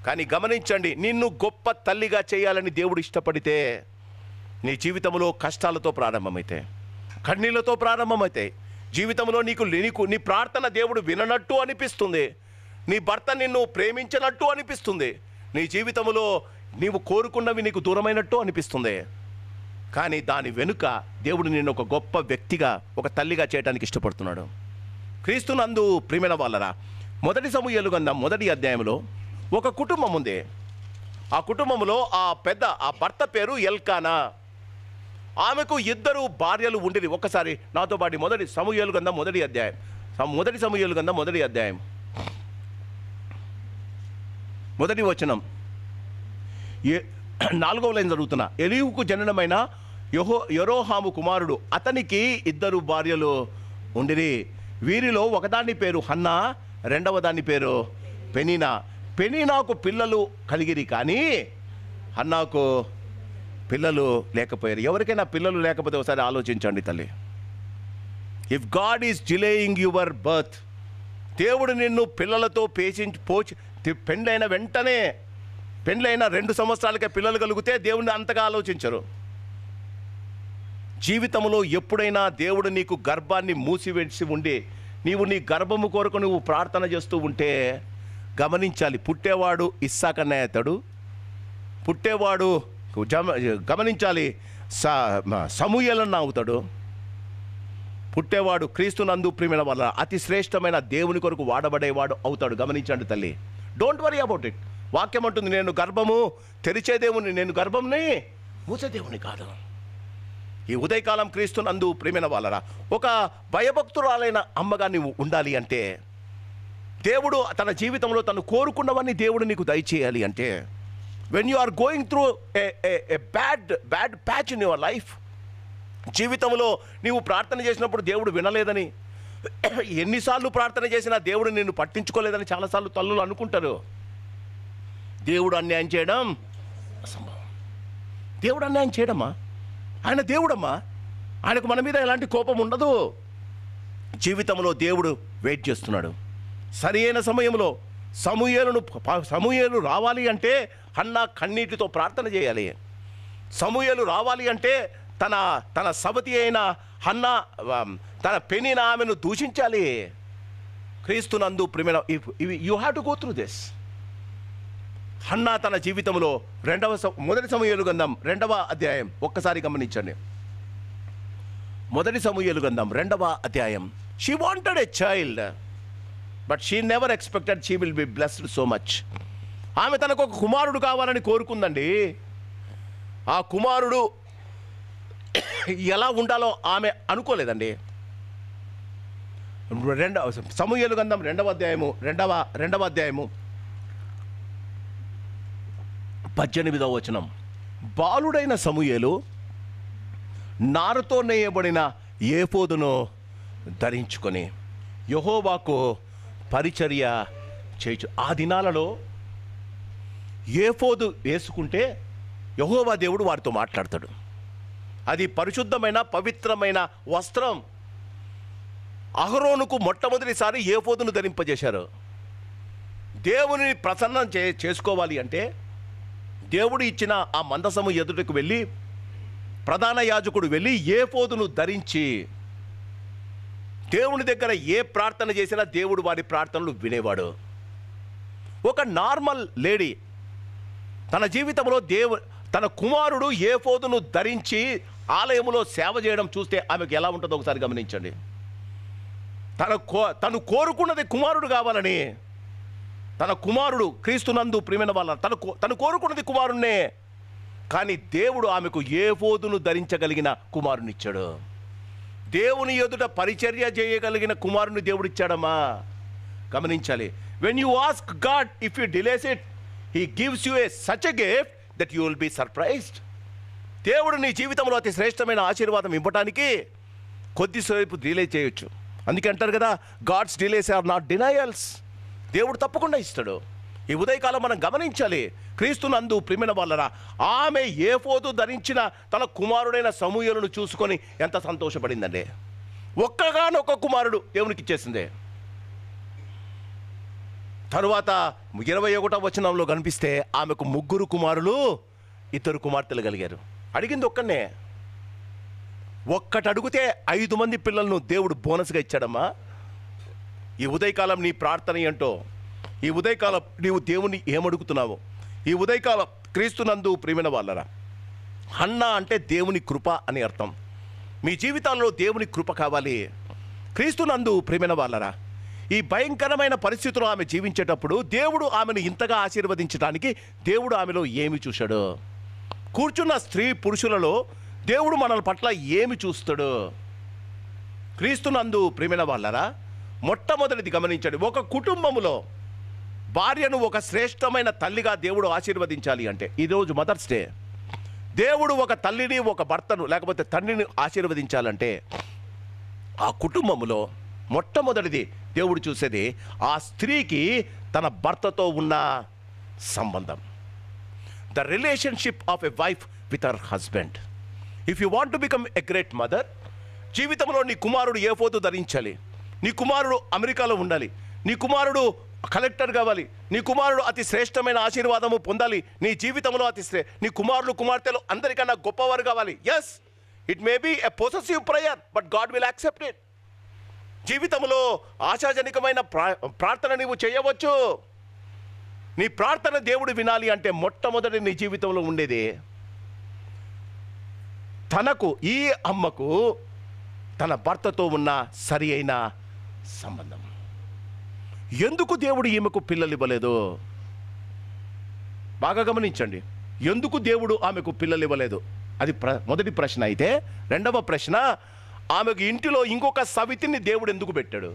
కానీ గమనించండి, నిన్ను గొప్ప తల్లిగా చేయాలని దేవుడు ఇష్టపడితే నీ జీవితంలో కష్టాలతో ప్రారంభమైతే, కన్నీళ్లతో ప్రారంభమైతే, జీవితంలో నీ ప్రార్థన దేవుడు విననట్టు అనిపిస్తుంది, నీ భర్త నిన్ను ప్రేమించినట్టు అనిపిస్తుంది, నీ జీవితంలో నీవు కోరుకున్నవి నీకు దూరమైనట్టు అనిపిస్తుంది. కానీ దాని వెనుక దేవుడు నిన్ను ఒక గొప్ప వ్యక్తిగా, ఒక తల్లిగా చేయడానికి ఇష్టపడుతున్నాడు. క్రీస్తునందు ప్రియమైన వాళ్ళరా, మొదటి సమూయేలు గ్రంథం 1వ అధ్యాయంలో ఒక కుటుంబం ఉంది. ఆ కుటుంబంలో ఆ భర్త పేరు ఎల్కానా. ఆమెకు 2 భార్యలు ఉండేది. ఒక్కసారి నాతో పాటు మొదటి సమూయేలు గ్రంథం 1వ అధ్యాయం, మొదటి సమూయేలు గ్రంథం 1వ అధ్యాయం 1వ వచనం 4వ లైన్ చదువుతున్నా. ఎలీహుకు జననమైన యెరోహాము కుమారుడు, అతనికి 2 భార్యలు ఉండిరి. వీరిలో ఒకదాని పేరు హన్నా, రెండవ దాని పేరు పెనీనా. పెనీనాకు పిల్లలు కలిగిరి, కానీ హన్నాకు పిల్లలు లేకపోయారు. ఎవరికైనా పిల్లలు లేకపోతే ఒకసారి ఆలోచించండి తల్లి. If God is delaying your birth, దేవుడు నిన్ను పిల్లలతో పెండ్లైన వెంటనే, పెండ్లైన 2 సంవత్సరాలకే పిల్లలు కలిగితే దేవుడిని అంతగా ఆలోచించరు. జీవితంలో ఎప్పుడైనా దేవుడు నీకు గర్భాన్ని మూసివేసి ఉండి నీవు నీ గర్భము కొరకు నువ్వు ప్రార్థన చేస్తూ ఉంటే గమనించాలి, పుట్టేవాడు ఇస్సాకన్నయ్య అవుతాడు, పుట్టేవాడు గమనించాలి సమూయేలన్న అవుతాడు, పుట్టేవాడు క్రీస్తునందు ప్రియమైన వల్ల అతి శ్రేష్టమైన దేవుని కొరకు వాడబడేవాడు అవుతాడు. గమనించండి తల్లి, డోంట్ వరీ అబౌట్ ఇట్. వాక్యం అంటుంది, నేను గర్భము తెరిచే దేవుని, నేను గర్భంని మూసే దేవుని కాదు. ఈ ఉదయకాలం క్రీస్తునందు ప్రియమైన వాళ్ళరా, ఒక భయభక్తురాలైన అమ్మగా నీవు ఉండాలి అంటే, దేవుడు తన జీవితంలో తను కోరుకున్నవన్నీ దేవుడు నీకు దయచేయాలి అంటే, when you are going through a bad patch in your life, జీవితంలో నీవు ప్రార్థన చేసినప్పుడు దేవుడు వినలేదని, ఎన్నిసార్లు ప్రార్థన చేసినా దేవుడు నిన్ను పట్టించుకోలేదని చాలాసార్లు తల్లులు అనుకుంటారు. దేవుడు అన్యాయం చేయడం అసంభవం. దేవుడు అన్యాయం చేయడమ్మా, ఆయన దేవుడమ్మా, ఆయనకు మన మీద ఎలాంటి కోపం ఉండదు. జీవితంలో దేవుడు వెయిట్ చేస్తున్నాడు. సరి అయిన సమయంలో సమూయేలు రావాలి అంటే హన్న కన్నీటితో ప్రార్థన చేయాలి. సమూయేలు రావాలి అంటే తన సవతి అయిన హన్న తన పెనిన ఆమెను దూషించాలి. క్రీస్తునందు ప్రియమైన, you have to go through this. Hannah తన జీవితంలో మొదటి సమూయేలు గ్రంథం 2వ అధ్యాయం ఒక్కసారి గమనించండి. మొదటి సమూయేలు గ్రంథం 2వ అధ్యాయం. She wanted a child but she never expected she will be blessed so much. ఆమె తనకు ఒక కుమారుడు కావాలని కోరుకుందండి. ఆ కుమారుడు ఎలా ఉండాలో ఆమె అనుకోలేదండి. సమూయేలు గ్రంథం 2వ అధ్యాయము 18వ వచనం. బాలుడైన సమూయేలు నారుతో నేయబడిన ఏఫోదును ధరించుకొని యెహోవాకు పరిచర్య చేయొచ్చు. ఆ దినాలలో ఏఫోదు వేసుకుంటే యెహోవా దేవుడు వారితో మాట్లాడతాడు. అది పరిశుద్ధమైన పవిత్రమైన వస్త్రం. అహరోనుకు మొట్టమొదటిసారి ఏఫోదును ధరింపజేశారు. దేవుని ప్రసన్నం చేసుకోవాలి అంటే దేవుడు ఇచ్చిన ఆ మందసము ఎదుటకు వెళ్ళి ప్రధాన యాజకుడు వెళ్ళి ఏఫోదును ధరించి దేవుని దగ్గర ఏ ప్రార్థన చేసినా దేవుడు వారి ప్రార్థనలు వినేవాడు. ఒక నార్మల్ లేడీ తన జీవితంలో తన కుమారుడు ఏఫోదును ధరించి ఆలయంలో సేవ చేయడం చూస్తే ఆమెకు ఎలా ఉంటుందో ఒకసారి గమనించండి. తను కోరుకున్నది కుమారుడు కావాలని, తన కుమారుడు క్రీస్తునందు ప్రియమైన వాళ్ళ తను కోరుకున్నది కుమారుణ్ణే, కానీ దేవుడు ఆమెకు ఏఫోదును ధరించగలిగిన కుమారునిచ్చాడు. దేవుని ఎదుట పరిచర్య చేయగలిగిన కుమారుని దేవుడిచ్చాడమ్మా. గమనించాలి. When you ask God, if you delays it, he gives you such a gift that you will be surprised. దేవుడు నీ జీవితంలో అతి శ్రేష్టమైన ఆశీర్వాదం ఇవ్వడానికి కొద్దిసేపు డిలే చేయొచ్చు. అందుకే అంటారు కదా, God's delays are not denials. దేవుడు తప్పకుండా ఇస్తాడు. ఈ ఉదయకాలం మనం గమనించాలి. క్రీస్తునందు ప్రియమైన వాళ్ళరా, ఆమె ఏఫోదు ధరించిన తన కుమారుడైన సమూయేలును చూసుకొని ఎంత సంతోషపడిందండి. ఒక్కగానొక్క కుమారుడు దేవునికి ఇచ్చేసిందే. తరువాత 21వ వచనంలో కనిపిస్తే ఆమెకు 3 కుమారులు 2 కుమార్తెలు కలిగారు. అడిగింది ఒక్కనే. ఒక్కటి అడిగితే 5 మంది పిల్లలను దేవుడు బోనస్గా ఇచ్చాడమ్మా. ఈ ఉదయకాలం నీ ప్రార్థన ఏంటో, ఈ ఉదయకాలం నీవు దేవుని ఏమడుగుతున్నావు, ఈ ఉదయకాలం క్రీస్తునందు ప్రియమైన వాళ్ళరా, హన్నా అంటే దేవుని కృప అని అర్థం. మీ జీవితాల్లో దేవుని కృప కావాలి. క్రీస్తునందు ప్రియమైన వాళ్ళరా, ఈ భయంకరమైన పరిస్థితుల్లో ఆమె జీవించేటప్పుడు దేవుడు ఆమెను ఇంతగా ఆశీర్వదించడానికి దేవుడు ఆమెలో ఏమి చూశాడు? కూర్చున్న స్త్రీ పురుషులలో దేవుడు మన పట్ల ఏమి చూస్తాడు? క్రీస్తునందు ప్రియమైన వాళ్ళరా, మొట్టమొదటిది గమనించండి. ఒక కుటుంబములో భార్యను ఒక శ్రేష్టమైన తల్లిగా దేవుడు ఆశీర్వదించాలి అంటే, ఈరోజు మదర్స్ డే, దేవుడు ఒక తల్లిని, ఒక భర్తను లేకపోతే తండ్రిని ఆశీర్వదించాలంటే ఆ కుటుంబములో మొట్టమొదటిది దేవుడు చూసేది ఆ స్త్రీకి తన భర్తతో ఉన్న సంబంధం. The relationship of a wife with her husband. If you want to become a great mother, జీవితంలో నీ కుమారుడు ఏఫోదు ధరించాలి, నీ కుమారుడు అమెరికాలో ఉండాలి, నీ కుమారుడు కలెక్టర్ కావాలి, నీ కుమారుడు అతి శ్రేష్టమైన ఆశీర్వాదము పొందాలి, నీ జీవితంలో నీ కుమారులు కుమార్తెలు అందరికన్నా గొప్పవారు కావాలి. Yes, it may be a possessive prayer, but God will accept it. జీవితంలో ఆశాజనకమైన ప్రార్థన నీవు చేయవచ్చు. నీ ప్రార్థన దేవుడు వినాలి అంటే మొట్టమొదటి నీ జీవితంలో ఉండేది తనకు, ఈ అమ్మకు తన భర్తతో ఉన్న సరి అయిన సంబంధం. ఎందుకు దేవుడు ఈమెకు పిల్లలు ఇవ్వలేదు? బాగా గమనించండి, ఎందుకు దేవుడు ఆమెకు పిల్లలు ఇవ్వలేదు అది మొదటి ప్రశ్న. అయితే రెండవ ప్రశ్న, ఆమెకు ఇంటిలో ఇంకొక సవితిని దేవుడు ఎందుకు పెట్టాడు?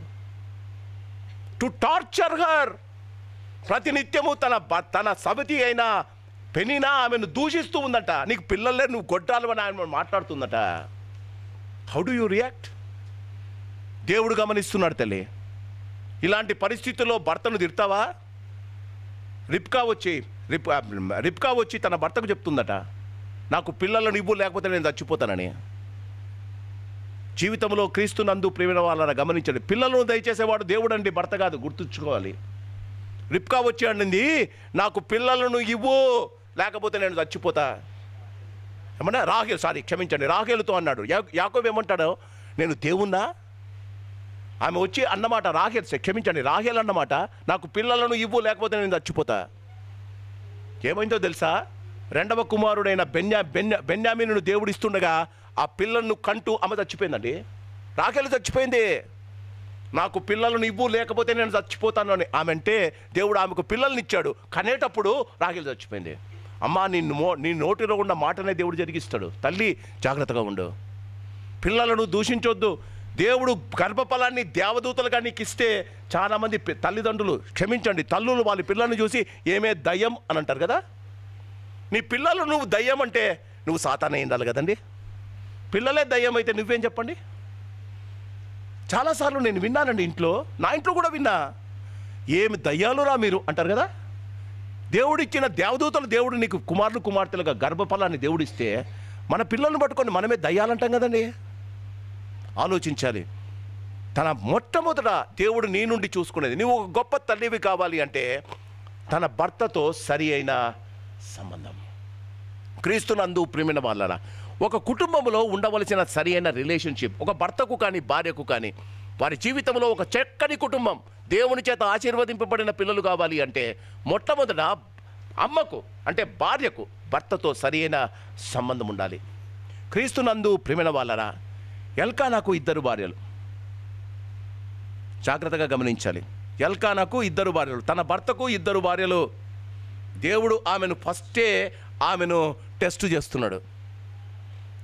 To torture her. ప్రతినిత్యము తన సవితి అయిన పెనినా ఆమెను దూషిస్తూ ఉందట. నీకు పిల్లలే, నువ్వు గొడ్డాలు అని ఆమె మాట్లాడుతుందట. How do you react? దేవుడు గమనిస్తున్నాడు తల్లి. ఇలాంటి పరిస్థితుల్లో భర్తను తిడతావా? రిబ్కా వచ్చి తన భర్తకు చెప్తుందట, నాకు పిల్లలను ఇవ్వు లేకపోతే నేను చచ్చిపోతానని. జీవితంలో క్రీస్తునందు ప్రియమైన వాళ్ళని గమనించండి. పిల్లలను దయచేసేవాడు దేవుడు అండి, భర్త కాదు, గుర్తుంచుకోవాలి. రిబ్కా వచ్చి అండింది, నాకు పిల్లలను ఇవ్వు లేకపోతే నేను చచ్చిపోతా. ఏమన్నా రాహేలుతో అన్నాడు. యాకోబు ఏమంటాడు, నేను దేవుణ్ణా? ఆమె వచ్చి అన్నమాట రాహేల్ అన్నమాట, నాకు పిల్లలను ఇవ్వు లేకపోతే నేను చచ్చిపోతా. ఏమైందో తెలుసా? రెండవ కుమారుడైన బెన్యామీనును దేవుడు ఇస్తుండగా ఆ పిల్లలను కంటూ ఆమె చచ్చిపోయిందండి. రాహేలు చచ్చిపోయింది. నాకు పిల్లలను ఇవ్వు లేకపోతే నేను చచ్చిపోతాను అని ఆమె అంటే దేవుడు ఆమెకు పిల్లల్ని ఇచ్చాడు. కనేటప్పుడు రాహేలు చచ్చిపోయింది. అమ్మా, నీ నోటిలో ఉన్న మాటనే దేవుడు జరిగిస్తాడు. తల్లి జాగ్రత్తగా ఉండు, పిల్లలను దూషించొద్దు. దేవుడు గర్భఫలాన్ని దేవదూతలుగా నీకు ఇస్తే చాలామంది తల్లిదండ్రులు, క్షమించండి, తల్లులు వాళ్ళ పిల్లల్ని చూసి ఏమే దయ్యం అని అంటారు కదా. నీ పిల్లలు నువ్వు దయ్యం అంటే నువ్వు సాతానే ఉండాలి కదండి. పిల్లలే దయ్యం అయితే నువ్వేం చెప్పండి? చాలాసార్లు నేను విన్నానండి, నా ఇంట్లో కూడా విన్నా. ఏమి దయ్యాలురా మీరు అంటారు కదా. దేవుడిచ్చిన దేవదూతలు దేవుడు నీకు కుమారులు కుమార్తెలుగా గర్భఫలాన్ని దేవుడిస్తే మన పిల్లల్ని పట్టుకొని మనమే దయ్యాలంటాం కదండి. ఆలోచించాలి. తన మొట్టమొదట దేవుడు నీ నుండి చూసుకునేది, నువ్వు ఒక గొప్ప తల్లివి కావాలి అంటే తన భర్తతో సరి అయిన సంబంధం. క్రీస్తునందు ప్రియమైన వాళ్ళరా, ఒక కుటుంబంలో ఉండవలసిన సరి అయిన రిలేషన్షిప్, ఒక భర్తకు కానీ భార్యకు కానీ వారి జీవితంలో ఒక చక్కని కుటుంబం, దేవుని చేత ఆశీర్వదింపబడిన పిల్లలు కావాలి అంటే మొట్టమొదట అమ్మకు అంటే భార్యకు భర్తతో సరి అయిన సంబంధం ఉండాలి. క్రీస్తునందు ప్రియమైన వాళ్ళరా, ఎల్కానాకు 2 భార్యలు. జాగ్రత్తగా గమనించాలి. ఎల్కానాకు 2 భార్యలు, తన భర్తకు 2 భార్యలు. దేవుడు ఆమెను టెస్ట్ చేస్తున్నాడు.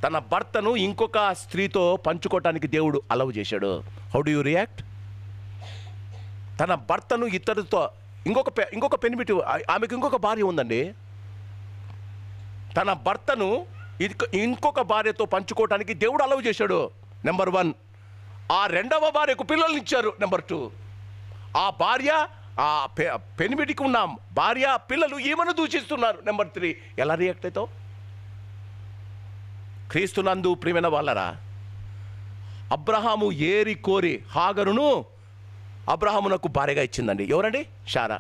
తన భర్తను ఇంకొక స్త్రీతో పంచుకోవటానికి దేవుడు అలవ్ చేశాడు. How do you react? తన భర్తను ఇతరుతో ఇంకొక పెనిమిటి, ఆమెకు ఇంకొక భార్య ఉందండి. తన భర్తను ఇంకొక భార్యతో పంచుకోవటానికి దేవుడు అలవ్ చేశాడు. నెంబర్ 1. ఆ రెండవ భార్యకు పిల్లల్ని ఇచ్చారు. నెంబర్ 2, ఆ భార్య పెనిమిటికి ఉన్న భార్య పిల్లలు ఈమెను దూషిస్తున్నారు. నెంబర్ 3, ఎలా రియాక్ట్ అవుతావు? క్రీస్తునందు ప్రియమైన వాళ్ళరా, అబ్రహాము ఏరి కోరి హాగరును అబ్రహామునకు భార్యగా ఇచ్చిందండి. ఎవరండి? శారా.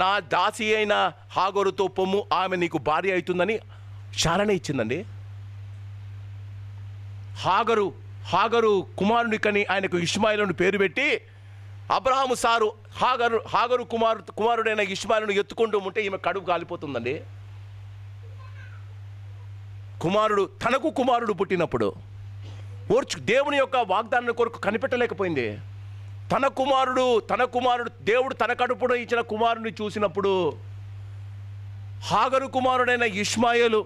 నా దాసి అయిన హాగరుతో పొమ్ము, ఆమె నీకు భార్య అవుతుందని శారానే ఇచ్చిందండి. హాగరు కుమారునికని ఆయనకు ఇష్మాయిలను పేరు పెట్టి అబ్రహాము హాగరు కుమారుడైన ఇష్మాయిలను ఎత్తుకుంటూ ఉంటే ఈమె కడుపు కాలిపోతుందండి. తనకు కుమారుడు పుట్టినప్పుడు దేవుని యొక్క వాగ్దానం కొరకు కనిపెట్టలేకపోయింది. తన కుమారుడు దేవుడు తన కడుపులో ఇచ్చిన కుమారుని చూసినప్పుడు హాగరు కుమారుడైన ఇష్మాయేలు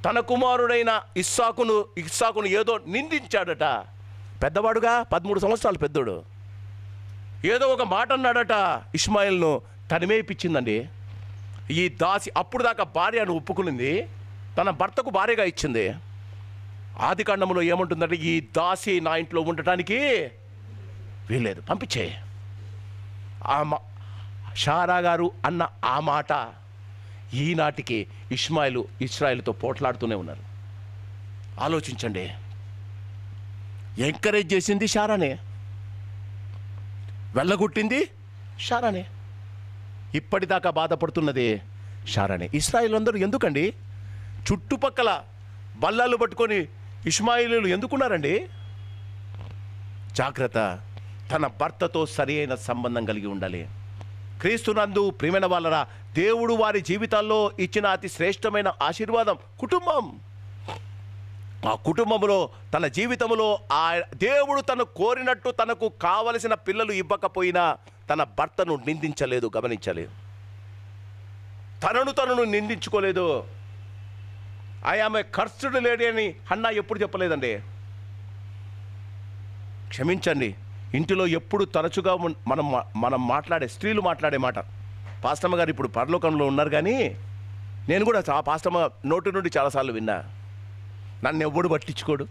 తన కుమారుడైన ఇస్సాకును ఏదో నిందించాడట. పెద్దవాడుగా 13 సంవత్సరాలు పెద్దోడు. ఏదో ఒక మాట అన్నాడట ఇష్మాయేల్ను, తనిమేపించిందండి. ఈ దాసి అప్పుడు దాకా భార్యను ఒప్పుకునింది, తన భర్తకు భార్యగా ఇచ్చింది. ఆదికాండంలో ఏమంటుందంటే, ఈ దాసి నా ఇంట్లో ఉండటానికి వీల్లేదు, పంపించే. శారా గారు అన్న ఆ మాట ఈనాటికి ఇస్రాయేలుతో పోట్లాడుతూనే ఉన్నారు. ఆలోచించండి. ఎంకరేజ్ చేసింది శారానే, వెళ్ళగొట్టింది శారానే, ఇప్పటిదాకా బాధపడుతున్నది శారానే. ఇశ్రాయేలు అందరూ ఎందుకండి చుట్టుపక్కల బల్లాలు పట్టుకొని ఇష్మాయిలీలు ఎందుకున్నారండి? జాగ్రత్త. తన భర్తతో సరి అయిన సంబంధం కలిగి ఉండాలి. క్రీస్తునందు ప్రియమైన వాళ్ళరా, దేవుడు వారి జీవితాల్లో ఇచ్చిన అతి శ్రేష్టమైన ఆశీర్వాదం కుటుంబం. ఆ కుటుంబంలో తన జీవితంలో ఆ దేవుడు తను కోరినట్టు తనకు కావలసిన పిల్లలు ఇవ్వకపోయినా తన భర్తను నిందించలేదు. గమనించలేదు, తనను నిందించుకోలేదు. ఆమె కర్సుడు లేడీ అని హన్నా ఎప్పుడు చెప్పలేదండి. క్షమించండి, ఇంటిలో ఎప్పుడు తరచుగా మనం మాట్లాడే స్త్రీలు మాట్లాడే మాట, పాస్టమ్మ గారు ఇప్పుడు పరలోకంలో ఉన్నారు కానీ నేను కూడా పాస్టమ్మ నోటి నుండి చాలాసార్లు విన్నా, నన్ను ఎవ్వడు పట్టించుకోడు,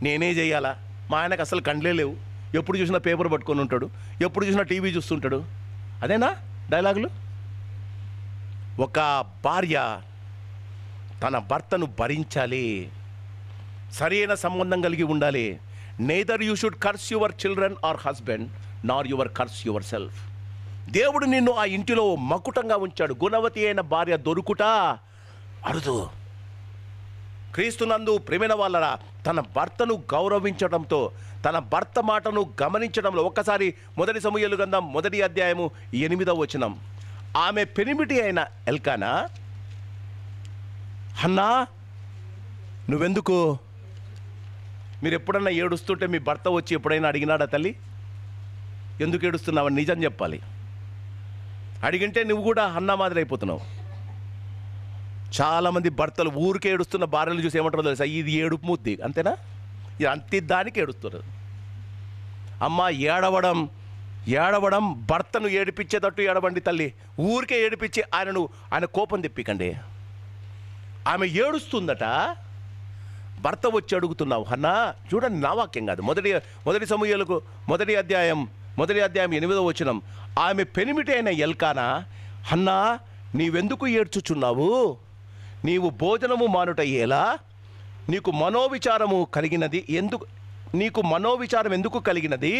నేనే చేయాలా, మా ఆయనకు అసలు కండ్లే లేవు, ఎప్పుడు చూసినా పేపర్ పట్టుకొని ఉంటాడు, ఎప్పుడు చూసినా టీవీ చూస్తుంటాడు. అదేనా డైలాగులు? ఒక భార్య తన భర్తను భరించాలి, సరైన సంబంధం కలిగి ఉండాలి. Neither you should curse your children are husband Nar your curse your self. దేవుడు నిన్ను ఆ ఇంటిలో మకుటంగా ఉంచాడు. గుణవతి అయిన భార్య దొరుకుట అరుదు. క్రీస్తునందు ప్రేమైన వాళ్ళరా, తన భర్తను గౌరవించడంతో, తన భర్త మాటను గమనించడంలో, ఒక్కసారి 1 సమూయేలు గ్రంథం 1వ అధ్యాయము 8వ వచనం, ఆమె పెనిమిటి అయిన ఎల్కానా, హన్నా నువ్వెందుకు, మీరు ఎప్పుడన్నా ఏడుస్తుంటే మీ భర్త వచ్చి ఎప్పుడైనా అడిగినాడా తల్లి ఎందుకు ఏడుస్తున్నావు? నిజం చెప్పాలి. అడిగింటే నువ్వు కూడా హన్నా మాదిరి అయిపోతున్నావు. చాలామంది భర్తలు ఊరికే ఏడుస్తున్న భార్యలు చూసి ఏమంటారో తెలుసా? ఇది ఏడుపు ముద్ది, అంతేనా? ఇది అంతే దానికి ఏడుస్తున్నారు. అమ్మ ఏడవడం భర్తను ఏడిపించేటట్టు ఏడవండి తల్లి. ఊరికే ఏడిపించి ఆయన కోపం తెప్పికండి. ఆమె ఏడుస్తుందట, భర్త వచ్చి అడుగుతున్నావు హన్నా. చూడండి, నా వాక్యం కాదు, మొదటి సమూయేలుకు 1వ అధ్యాయం 8వ వచనం, ఆమె పెనిమిటి అయిన ఎల్కానా, హన్నా నీవెందుకు ఏడ్చుచున్నావు? నీవు భోజనము మానుట ఎలా? నీకు మనోవిచారం ఎందుకు కలిగినది?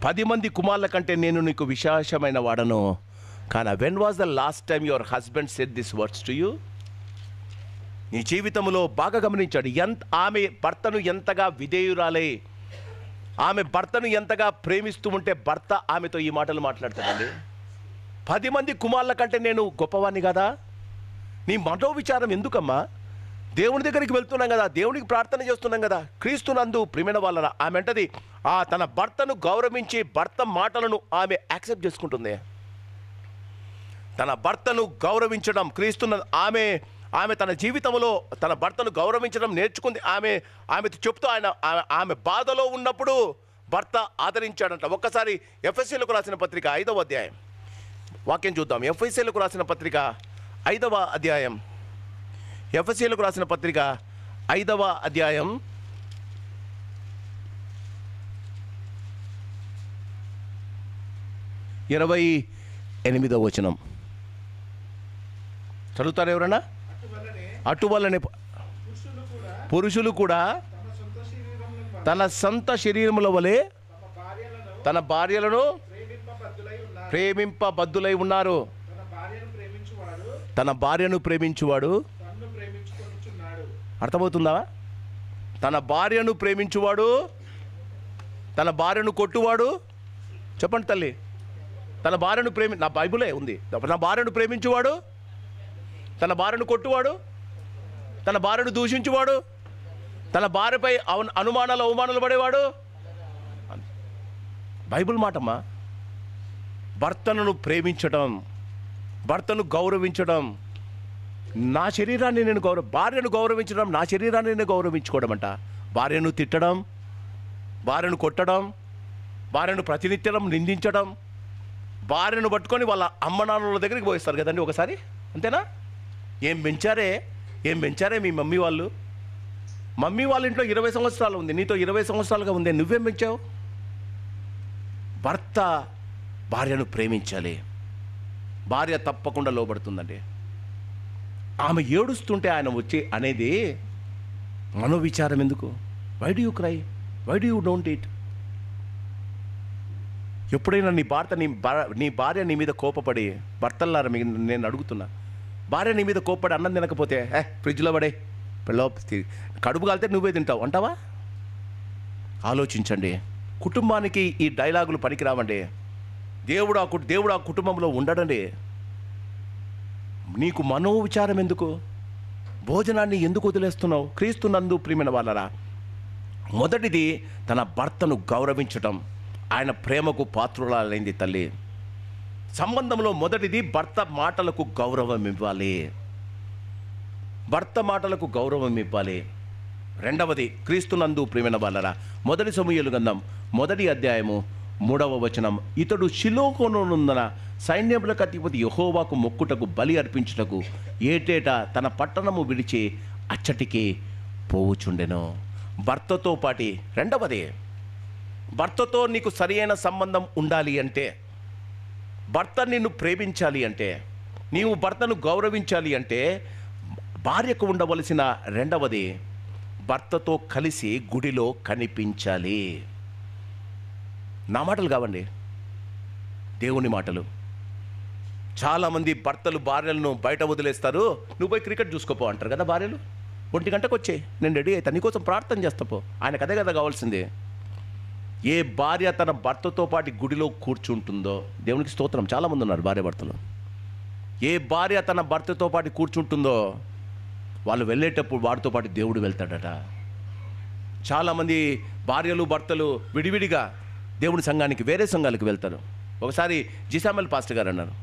10 మంది కుమారుల కంటే నేను నీకు విశేషమైన వాడను. కానీ when was the last time your husband said this words to you? నీ జీవితంలో బాగా గమనించాడు. ఆమె భర్తను ఎంతగా విధేయురాలే, ఆమె భర్తను ఎంతగా ప్రేమిస్తూ ఉంటే భర్త ఆమెతో ఈ మాటలు మాట్లాడతాడండి. 10 మంది కుమారుల కంటే నేను గొప్పవాణ్ణి కదా? నీ మనోవిచారం ఎందుకమ్మా? దేవుని దగ్గరికి వెళ్తున్నాం కదా, దేవునికి ప్రార్థన చేస్తున్నాం కదా. క్రీస్తునందు ప్రియమైన వాళ్ళరా, ఆమె అంటది తన భర్తను గౌరవించి భర్త మాటలను ఆమె యాక్సెప్ట్ చేసుకుంటుంది. తన భర్తను గౌరవించడం ఆమె తన జీవితంలో తన భర్తను గౌరవించడం నేర్చుకుంది. ఆమెతో చెప్తూ ఆమె బాధలో ఉన్నప్పుడు భర్త ఆదరించాడంట. ఒక్కసారి ఎఫెసీయులకు రాసిన పత్రిక 5వ అధ్యాయం వాక్యం చూద్దాం. ఎఫెసీయులకు రాసిన పత్రిక 5వ అధ్యాయం, ఎఫెసీయులకు రాసిన పత్రిక 5వ అధ్యాయం 28వ వచనం చదువుతారు ఎవరన్నా? అటువలనే పురుషులు కూడా తన సొంత శరీరముల వలె తన భార్యలను ప్రేమింపబద్ధులై ఉన్నారు. తన భార్యను ప్రేమించువాడు, అర్థమవుతుందా? తన భార్యను ప్రేమించువాడు, తన భార్యను కొట్టువాడు, చెప్పండి తల్లి, తన భార్యను నా బైబులే ఉంది. తన భార్యను ప్రేమించువాడు, తన భార్యను కొట్టువాడు, తన భార్యను దూషించువాడు, తన భార్యపై అవమానాలు పడేవాడు. బైబుల్ మాటమ్మా. భర్తను ప్రేమించడం, భర్తను గౌరవించడం, నా శరీరాన్ని నేను భార్యను గౌరవించడం, నా శరీరాన్ని నేను గౌరవించుకోవడం అంట. భార్యను తిట్టడం, భార్యను కొట్టడం, భార్యను ప్రతినిత్యం నిందించడం, భార్యను పట్టుకొని వాళ్ళ అమ్మ నాన్నల దగ్గరికి పోయిస్తారు కదండి ఒకసారి, అంతేనా? ఏం పెంచారే మీ మమ్మీ వాళ్ళు? మమ్మీ వాళ్ళ ఇంట్లో 20 సంవత్సరాలు ఉంది, నీతో 20 సంవత్సరాలుగా ఉంది, నువ్వేం పెంచావు? భర్త భార్యను ప్రేమించాలి. భార్య తప్పకుండా లోబడుతుందండి. ఆమె ఏడుస్తుంటే ఆయన వచ్చి అనేది, మనోవిచారం ఎందుకు? Why do you cry? Why do you don't eat? ఎప్పుడైనా నీ భార్య నీ మీద కోపపడి, భర్తల్లారా నేను అడుగుతున్నా, భార్య నీ మీద కోపపడి అన్నం తినకపోతే ఫ్రిడ్జ్లో పడే పిల్ల కడుపు కాలితే నువ్వే తింటావు అంటావా? ఆలోచించండి. కుటుంబానికి ఈ డైలాగులు పనికిరావండి. దేవుడు ఆ కుటుంబంలో ఉండడండి. నీకు మనోవిచారం ఎందుకు? భోజనాన్ని ఎందుకు వదిలేస్తున్నావు? క్రీస్తునందు ప్రియమైన వాళ్ళరా, మొదటిది తన భర్తను గౌరవించటం. ఆయన ప్రేమకు పాత్రురాలైంది తల్లి. సంబంధంలో మొదటిది భర్త మాటలకు గౌరవం ఇవ్వాలి. భర్త మాటలకు గౌరవం ఇవ్వాలి. రెండవది క్రీస్తునందు ప్రియమైన వాళ్ళరా, మొదటి సమూయేలు గ్రంథం 1వ అధ్యాయము 3వ వచనం, ఇతడు షిలోహునందున సైన్యములకు అధిపతి యెహోవాకు మొక్కుటకు బలి అర్పించుటకు ఏటేటా తన పట్టణము విడిచి అచ్చటికి పోవుచుండెను. భర్తతో పాటి రెండవది, భర్తతో నీకు సరియైన సంబంధం ఉండాలి అంటే, భర్త నిన్ను ప్రేమించాలి అంటే, నీవు భర్తను గౌరవించాలి అంటే, భార్యకు ఉండవలసిన రెండవది, భర్తతో కలిసి గుడిలో కనిపించాలి. నా మాటలు కావండి, దేవుని మాటలు. చాలామంది భర్తలు భార్యలను బయట వదిలేస్తారు. నువ్వు పోయి క్రికెట్ చూసుకోపో అంటారు కదా భార్యలు. 1 గంటకు వచ్చే, నేను రెడీ అవుతా, నీకోసం ప్రార్థన చేస్తాపో. ఆయనకు అదే కదా కావాల్సింది. ఏ భార్య తన భర్తతో పాటు గుడిలో కూర్చుంటుందో, దేవునికి స్తోత్రం, చాలామంది ఉన్నారు భార్య భర్తలు. ఏ భార్య తన భర్తతో పాటు కూర్చుంటుందో వాళ్ళు వెళ్ళేటప్పుడు వారితో పాటు దేవుడు వెళ్తాడట. చాలామంది భార్యలు భర్తలు విడివిడిగా దేవుని సంఘానికి, వేరే సంఘాలకు వెళ్తారు. ఒకసారి జిసామెల్ పాస్టర్ గారు అన్నారు,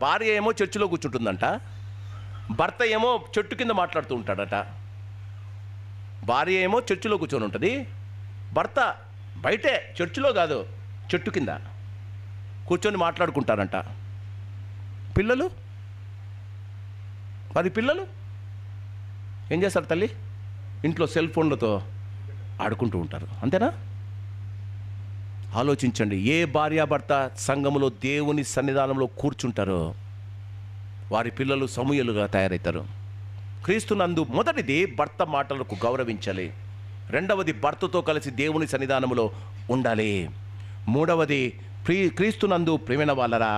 భార్య ఏమో చర్చిలో కూర్చుంటుందంట, భర్త ఏమో చెట్టు కింద మాట్లాడుతూ ఉంటాడట. భార్య ఏమో చర్చిలో కూర్చొని ఉంటుంది, భర్త బయటే, చర్చిలో కాదు చెట్టు కింద కూర్చొని మాట్లాడుకుంటారంట. పిల్లలు పిల్లలు ఏం చేస్తారు తల్లి? ఇంట్లో సెల్ ఫోన్లతో ఆడుకుంటూ ఉంటారు. అంతేనా? ఆలోచించండి. ఏ భార్యాభర్త సంఘములో దేవుని సన్నిధానంలో కూర్చుంటారో వారి పిల్లలు సమూయేలుగా తయారవుతారు. క్రీస్తునందు మొదటిది భర్త మాటలకు గౌరవించాలి. రెండవది భర్తతో కలిసి దేవుని సన్నిధానంలో ఉండాలి. మూడవది క్రీస్తునందు ప్రియమైన వాళ్ళరా,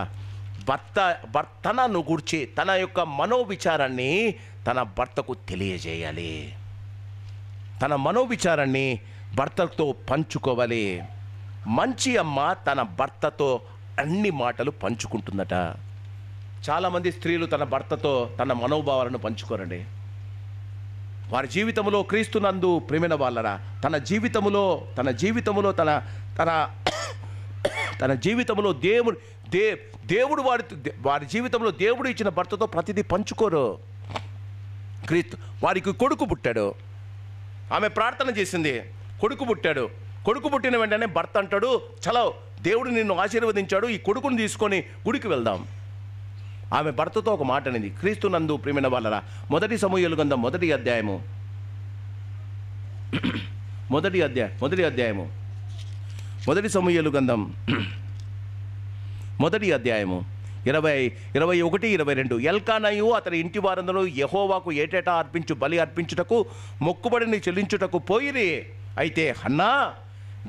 భర్తను గూర్చి తన యొక్క మనోవిచారాన్ని తన భర్తకు తెలియజేయాలి. తన మనోవిచారాన్ని భర్తతో పంచుకోవాలి. మంచి అమ్మ తన భర్తతో అన్ని మాటలు పంచుకుంటుందట. చాలామంది స్త్రీలు తన భర్తతో తన మనోభావాలను పంచుకోరండి. వారి జీవితంలో క్రీస్తునందు ప్రేమైన వాళ్ళరా, తన జీవితంలో దేవుడు వారి జీవితంలో దేవుడు ఇచ్చిన భర్తతో ప్రతిదీ పంచుకోరు. వారికి కొడుకు పుట్టాడు, ఆమె ప్రార్థన చేసింది, కొడుకు పుట్టాడు. కొడుకు పుట్టిన వెంటనే భర్త అంటాడు, చలో దేవుడు నిన్ను ఆశీర్వదించాడు, ఈ కొడుకుని తీసుకొని గుడికి వెళ్దాం. ఆమె భర్తతో ఒక మాట అనేది. క్రీస్తునందు ప్రియమైన వాళ్ళరా, మొదటి సమూయేలు గ్రంథం 1వ అధ్యాయము 21-22 ఎల్కానాయు అతని ఇంటి వారందరూ యెహోవాకు ఏటేటా అర్పించు బలి అర్పించుటకు మొక్కుబడిని చెల్లించుటకు పోయిరి. అయితే హన్నా,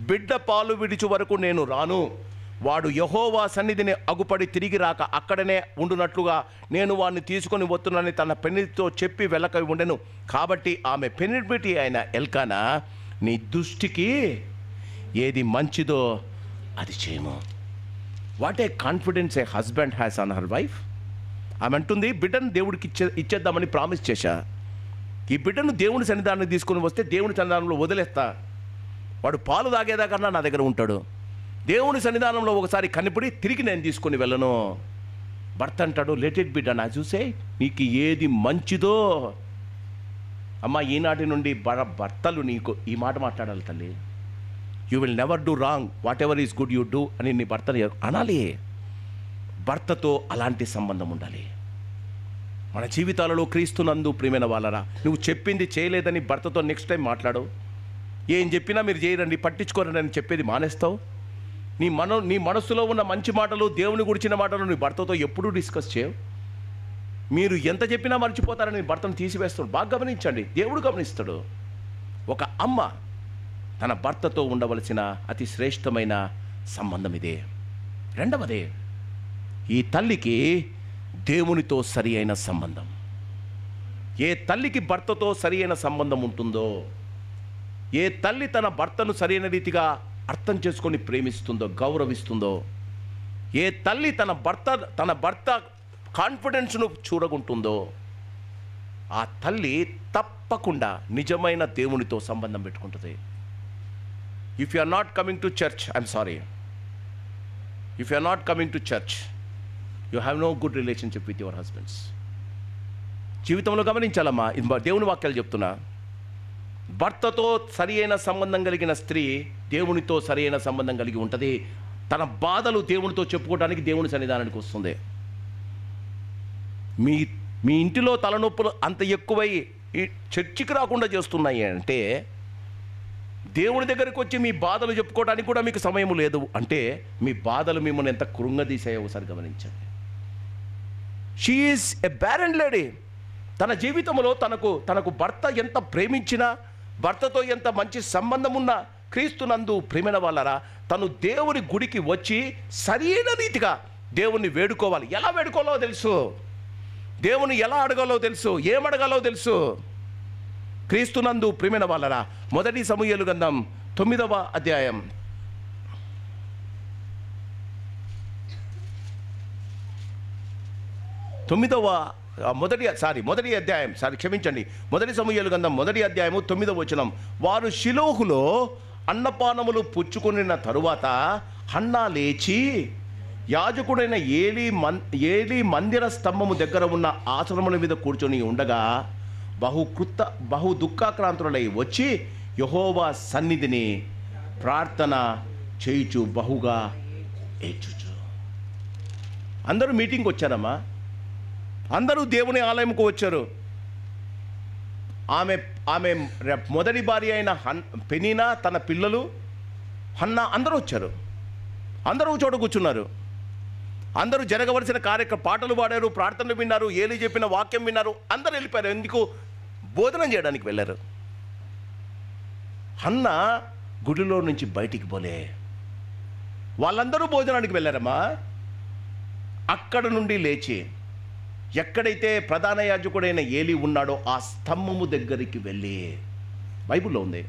బిడ్డ పాలు విడిచు వరకు నేను రాను, వాడు యెహోవా సన్నిధిని అగుపడి తిరిగి రాక అక్కడనే ఉండునట్లుగా నేను వాడిని తీసుకొని వస్తున్నానని తన పెనిమిటితో చెప్పి వెళ్ళక ఉండెను. కాబట్టి ఆమె పెనిమిటి అయిన ఎల్కానా, నీ దృష్టికి ఏది మంచిదో అది చేయము. What a confidence A husband has on her wife. ఆమె అంటుంది, బిడ్డను దేవుడికి ఇచ్చేద్దామని ప్రామిస్ చేశా, ఈ బిడ్డను దేవుని సన్నిధానానికి తీసుకొని వస్తే దేవుని సన్నిధానంలో వదిలేస్తా, వాడు పాలు తాగేదాకన్నా నా దగ్గర ఉంటాడు, దేవుని సన్నిధానంలో ఒకసారి కనిపడి తిరిగి నేను తీసుకొని వెళ్ళను. భర్త అంటాడు, let it be done as you say, నీకు ఏది మంచిదో. అమ్మ, ఈనాటి నుండి భర్తలు నీకు ఈ మాట మాట్లాడాలి తల్లి. You will never do wrong, what ever is good you do అని నీ భర్తని అనాలి. భర్తతో అలాంటి సంబంధం ఉండాలి. మన జీవితాలలో క్రీస్తునందు ప్రియమైన వాళ్ళరా, నువ్వు చెప్పింది చేయలేదని భర్తతో నెక్స్ట్ టైం మాట్లాడు. ఏం చెప్పినా మీరు చేయరండి, పట్టించుకోరండి అని చెప్పేది మానేస్తావు. నీ మనస్సులో ఉన్న మంచి మాటలు, దేవుని గురించిన మాటలు నీ భర్తతో ఎప్పుడూ డిస్కస్ చేయవు. మీరు ఎంత చెప్పినా మర్చిపోతారని భర్తను తీసివేస్తాడు. బాగా గమనించండి, దేవుడు గమనిస్తాడు. ఒక అమ్మ తన భర్తతో ఉండవలసిన అతి శ్రేష్టమైన సంబంధం ఇదే. రెండవది, ఈ తల్లికి దేవునితో సరి అయిన సంబంధం. ఏ తల్లికి భర్తతో సరి అయిన సంబంధం ఉంటుందో, ఏ తల్లి తన భర్తను సరైన రీతిగా అర్థం చేసుకొని ప్రేమిస్తుందో, గౌరవిస్తుందో, ఏ తల్లి తన భర్త కాన్ఫిడెన్స్ను చూరగుంటుందో, ఆ తల్లి తప్పకుండా నిజమైన దేవునితో సంబంధం పెట్టుకుంటుంది. If you are not coming to church, I'm sorry, if you are not coming to church, you have no good relationship with your husbands. జీవితంలో గమనించాలమ్మా, ఇది దేవుని వాక్యాలు చెప్తున్నా. భర్తతో సరి అయిన సంబంధం కలిగిన స్త్రీ దేవునితో సరి అయిన సంబంధం కలిగి ఉంటుంది. తన బాధలు దేవునితో చెప్పుకోవడానికి దేవుని సన్నిధానానికి వస్తుంది. మీ ఇంటిలో తలనొప్పులు అంత ఎక్కువై చర్చికి రాకుండా చేస్తున్నాయి అంటే, దేవుని దగ్గరికి వచ్చి మీ బాధలు చెప్పుకోవడానికి కూడా మీకు సమయం లేదు అంటే, మీ బాధలు మిమ్మల్ని ఎంత కృంగదీసాయో ఒకసారి గమనించండి. She is a barren lady. తన జీవితంలో తనకు భర్త ఎంత ప్రేమించినా, భర్తతో ఎంత మంచి సంబంధం ఉన్నా, క్రీస్తునందు ప్రేమైన వాళ్ళరా, తను దేవుని గుడికి వచ్చి సరైన రీతిగా దేవుణ్ణి వేడుకోవాలి. ఎలా వేడుకోవాలో తెలుసు, దేవుని ఎలా అడగాలో తెలుసు, ఏమడగాలో తెలుసు. క్రీస్తునందు ప్రేమైన వాళ్ళరా, 1 సమూయేలు గ్రంథం 9వ అధ్యాయం 1 సమూయేలు గ్రంథం 1వ అధ్యాయము 9వ వచనం. వారు షిలోహులో అన్నపానములు పుచ్చుకొనిన తరువాత హన్నా లేచి యాజకుడైన ఏలీ మందిర స్తంభము దగ్గర ఉన్న ఆసనముల మీద కూర్చొని ఉండగా బహు దుఃఖాక్రాంతులై వచ్చి యెహోవా సన్నిధిని ప్రార్థన చేయుచు బహుగా ఏడ్చుచు. అందరూ మీటింగ్కి వచ్చారమ్మా, అందరూ దేవుని ఆలయంకు వచ్చారు. ఆమె మొదటి భార్య అయిన పెనీనా, తన పిల్లలు హన్నా అందరూ వచ్చారు. అందరూ చోట కూర్చున్నారు. అందరూ జరగవలసిన పాటలు పాడారు, ప్రార్థనలు విన్నారు, ఏలీ చెప్పిన వాక్యం విన్నారు. అందరూ వెళ్ళిపోయారు. ఎందుకు? భోజనం చేయడానికి వెళ్ళారు. హన్నా గుడిలో నుంచి బయటికి పోలే. వాళ్ళందరూ భోజనానికి వెళ్ళారమ్మా. అక్కడ నుండి లేచి ఎక్కడైతే ప్రధాన యాజకుడైన ఏలీ ఉన్నాడో ఆ స్తంభము దగ్గరికి వెళ్ళి, బైబిల్లో ఉంది,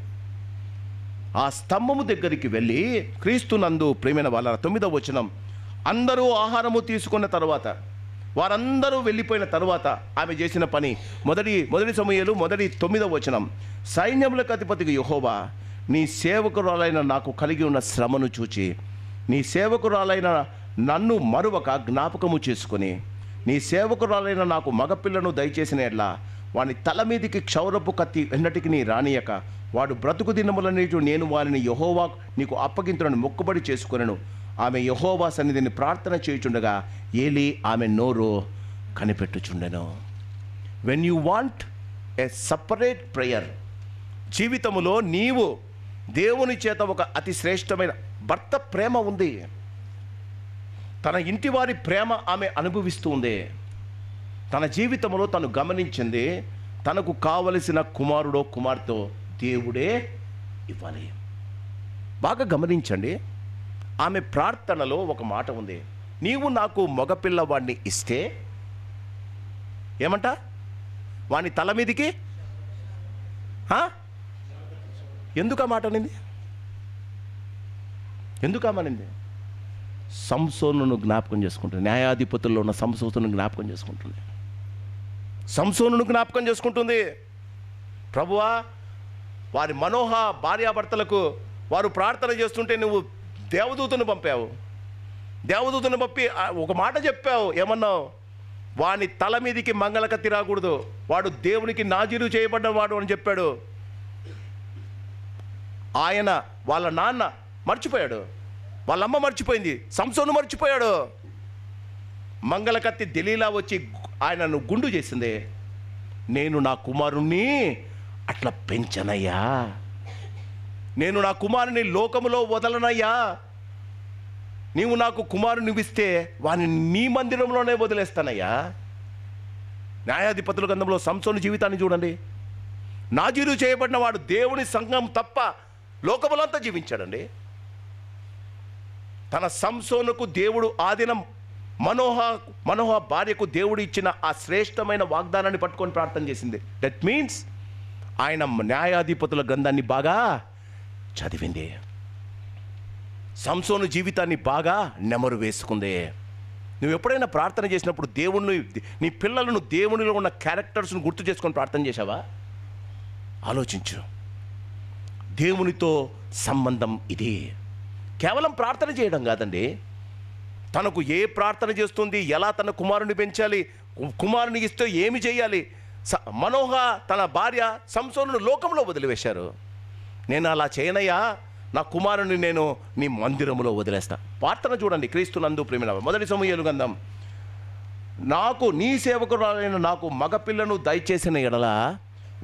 ఆ స్తంభము దగ్గరికి వెళ్ళి క్రీస్తునందు ప్రేమైన వాళ్ళ 9వ వచనం, అందరూ ఆహారము తీసుకున్న తర్వాత, వారందరూ వెళ్ళిపోయిన తర్వాత ఆమె చేసిన పని, మొదటి సమూయేలు 9వ వచనం, సైన్యములకు అధిపతికి యెహోవా, నీ సేవకురాలైన నాకు కలిగి ఉన్న శ్రమను చూచి నీ సేవకురాలైన నన్ను మరువక జ్ఞాపకము చేసుకొని నీ సేవకురాలైన నాకు మగపిల్లను దయచేసిన ఎడ్లా వాని తల మీదికి క్షౌరపు కత్తి ఎన్నటికి నీ రానియక వాడు బ్రతుకు దినములన్నిటి నేను వారిని యెహోవా నీకు అప్పగింతులను మొక్కుబడి చేసుకొనెను. ఆమె యెహోవా సన్నిధిని ప్రార్థన చేయుచుండగా ఏలీ ఆమె నోరు కనిపెట్టుచుండెను. When you want a separate prayer, జీవితంలో నీవు దేవుని చేత ఒక అతి శ్రేష్టమైన భర్త ప్రేమ ఉంది, తన ఇంటి వారి ప్రేమ ఆమె అనుభవిస్తూ ఉంది. తన జీవితంలో తను గమనించింది, తనకు కావలసిన కుమారుడో కుమార్తె దేవుడే ఇవ్వాలి. బాగా గమనించండి, ఆమె ప్రార్థనలో ఒక మాట ఉంది, నీవు నాకు మగపిల్లవాడిని ఇస్తే ఏమంట, వాని తల మీదికి ఎందుకు ఆ మాట అనింది? ఎందుకు అమ్మనింది? సంసోనును జ్ఞాపకం చేసుకుంటుంది. న్యాయాధిపతుల్లో ఉన్న సంసోనును జ్ఞాపకం చేసుకుంటుంది. సంసోనును జ్ఞాపకం చేసుకుంటుంది. ప్రభువా, వారి మనోహ భార్యాభర్తలకు వారు ప్రార్థన చేస్తుంటే నువ్వు దేవదూతను పంపావు. దేవదూతను పంపి ఒక మాట చెప్పావు, ఏమన్నావు? వాని తల మీదికి మంగళకత్తి రాకూడదు, వాడు దేవునికి నాజీరు చేయబడ్డవాడు అని చెప్పాడు. ఆయన వాళ్ళ నాన్న మర్చిపోయాడు, వాళ్ళమ్మ మర్చిపోయింది, సంసోను మర్చిపోయాడు. మంగళకత్తి దెలీలా వచ్చి ఆయనను గుండు చేసింది. నేను నా కుమారుణ్ణి అట్లా పెంచనయ్యా, నేను నా కుమారుని లోకములో వదలనయ్యా, నీవు నాకు కుమారుని ఇస్తే వాని నీ మందిరంలోనే వదిలేస్తానయ్యా. న్యాయాధిపతుల గ్రంథంలో సంసోను జీవితాన్ని చూడండి. నాజీరు చేయబడిన వాడు దేవుని సంఘం తప్ప లోకములంతా జీవించాడండి. తన సంసోనుకు దేవుడు ఆదినం మనోహ భార్యకు దేవుడు ఇచ్చిన ఆ శ్రేష్టమైన వాగ్దానాన్ని పట్టుకొని ప్రార్థన చేసింది. దట్ మీన్స్ ఆయన న్యాయాధిపతుల గ్రంథాన్ని బాగా చదివింది. సంసోను జీవితాన్ని బాగా నెమరు వేసుకుంది. నువ్వు ఎప్పుడైనా ప్రార్థన చేసినప్పుడు దేవుణ్ణి, నీ పిల్లలను దేవునిలో ఉన్న క్యారెక్టర్స్ను గుర్తు చేసుకొని ప్రార్థన చేశావా? ఆలోచించు. దేవునితో సంబంధం ఇది. కేవలం ప్రార్థన చేయడం కాదండి, తనకు ఏ ప్రార్థన చేస్తుంది, ఎలా తన కుమారుని పెంచాలి, కుమారుని ఇస్తే ఏమి చేయాలి. మనోహ తన భార్య సంసోనును లోకంలో వదిలివేశారు. నేను అలా చేయనయ్యా, నా కుమారుని నేను నీ మందిరములో వదిలేస్తా. ప్రార్థన చూడండి. క్రీస్తునందు ప్రియమైన మొదటి సమూయేలు గ్రంథం, నాకు నీ సేవకురాలైన నాకు మగపిల్లను దయచేసిన ఎడల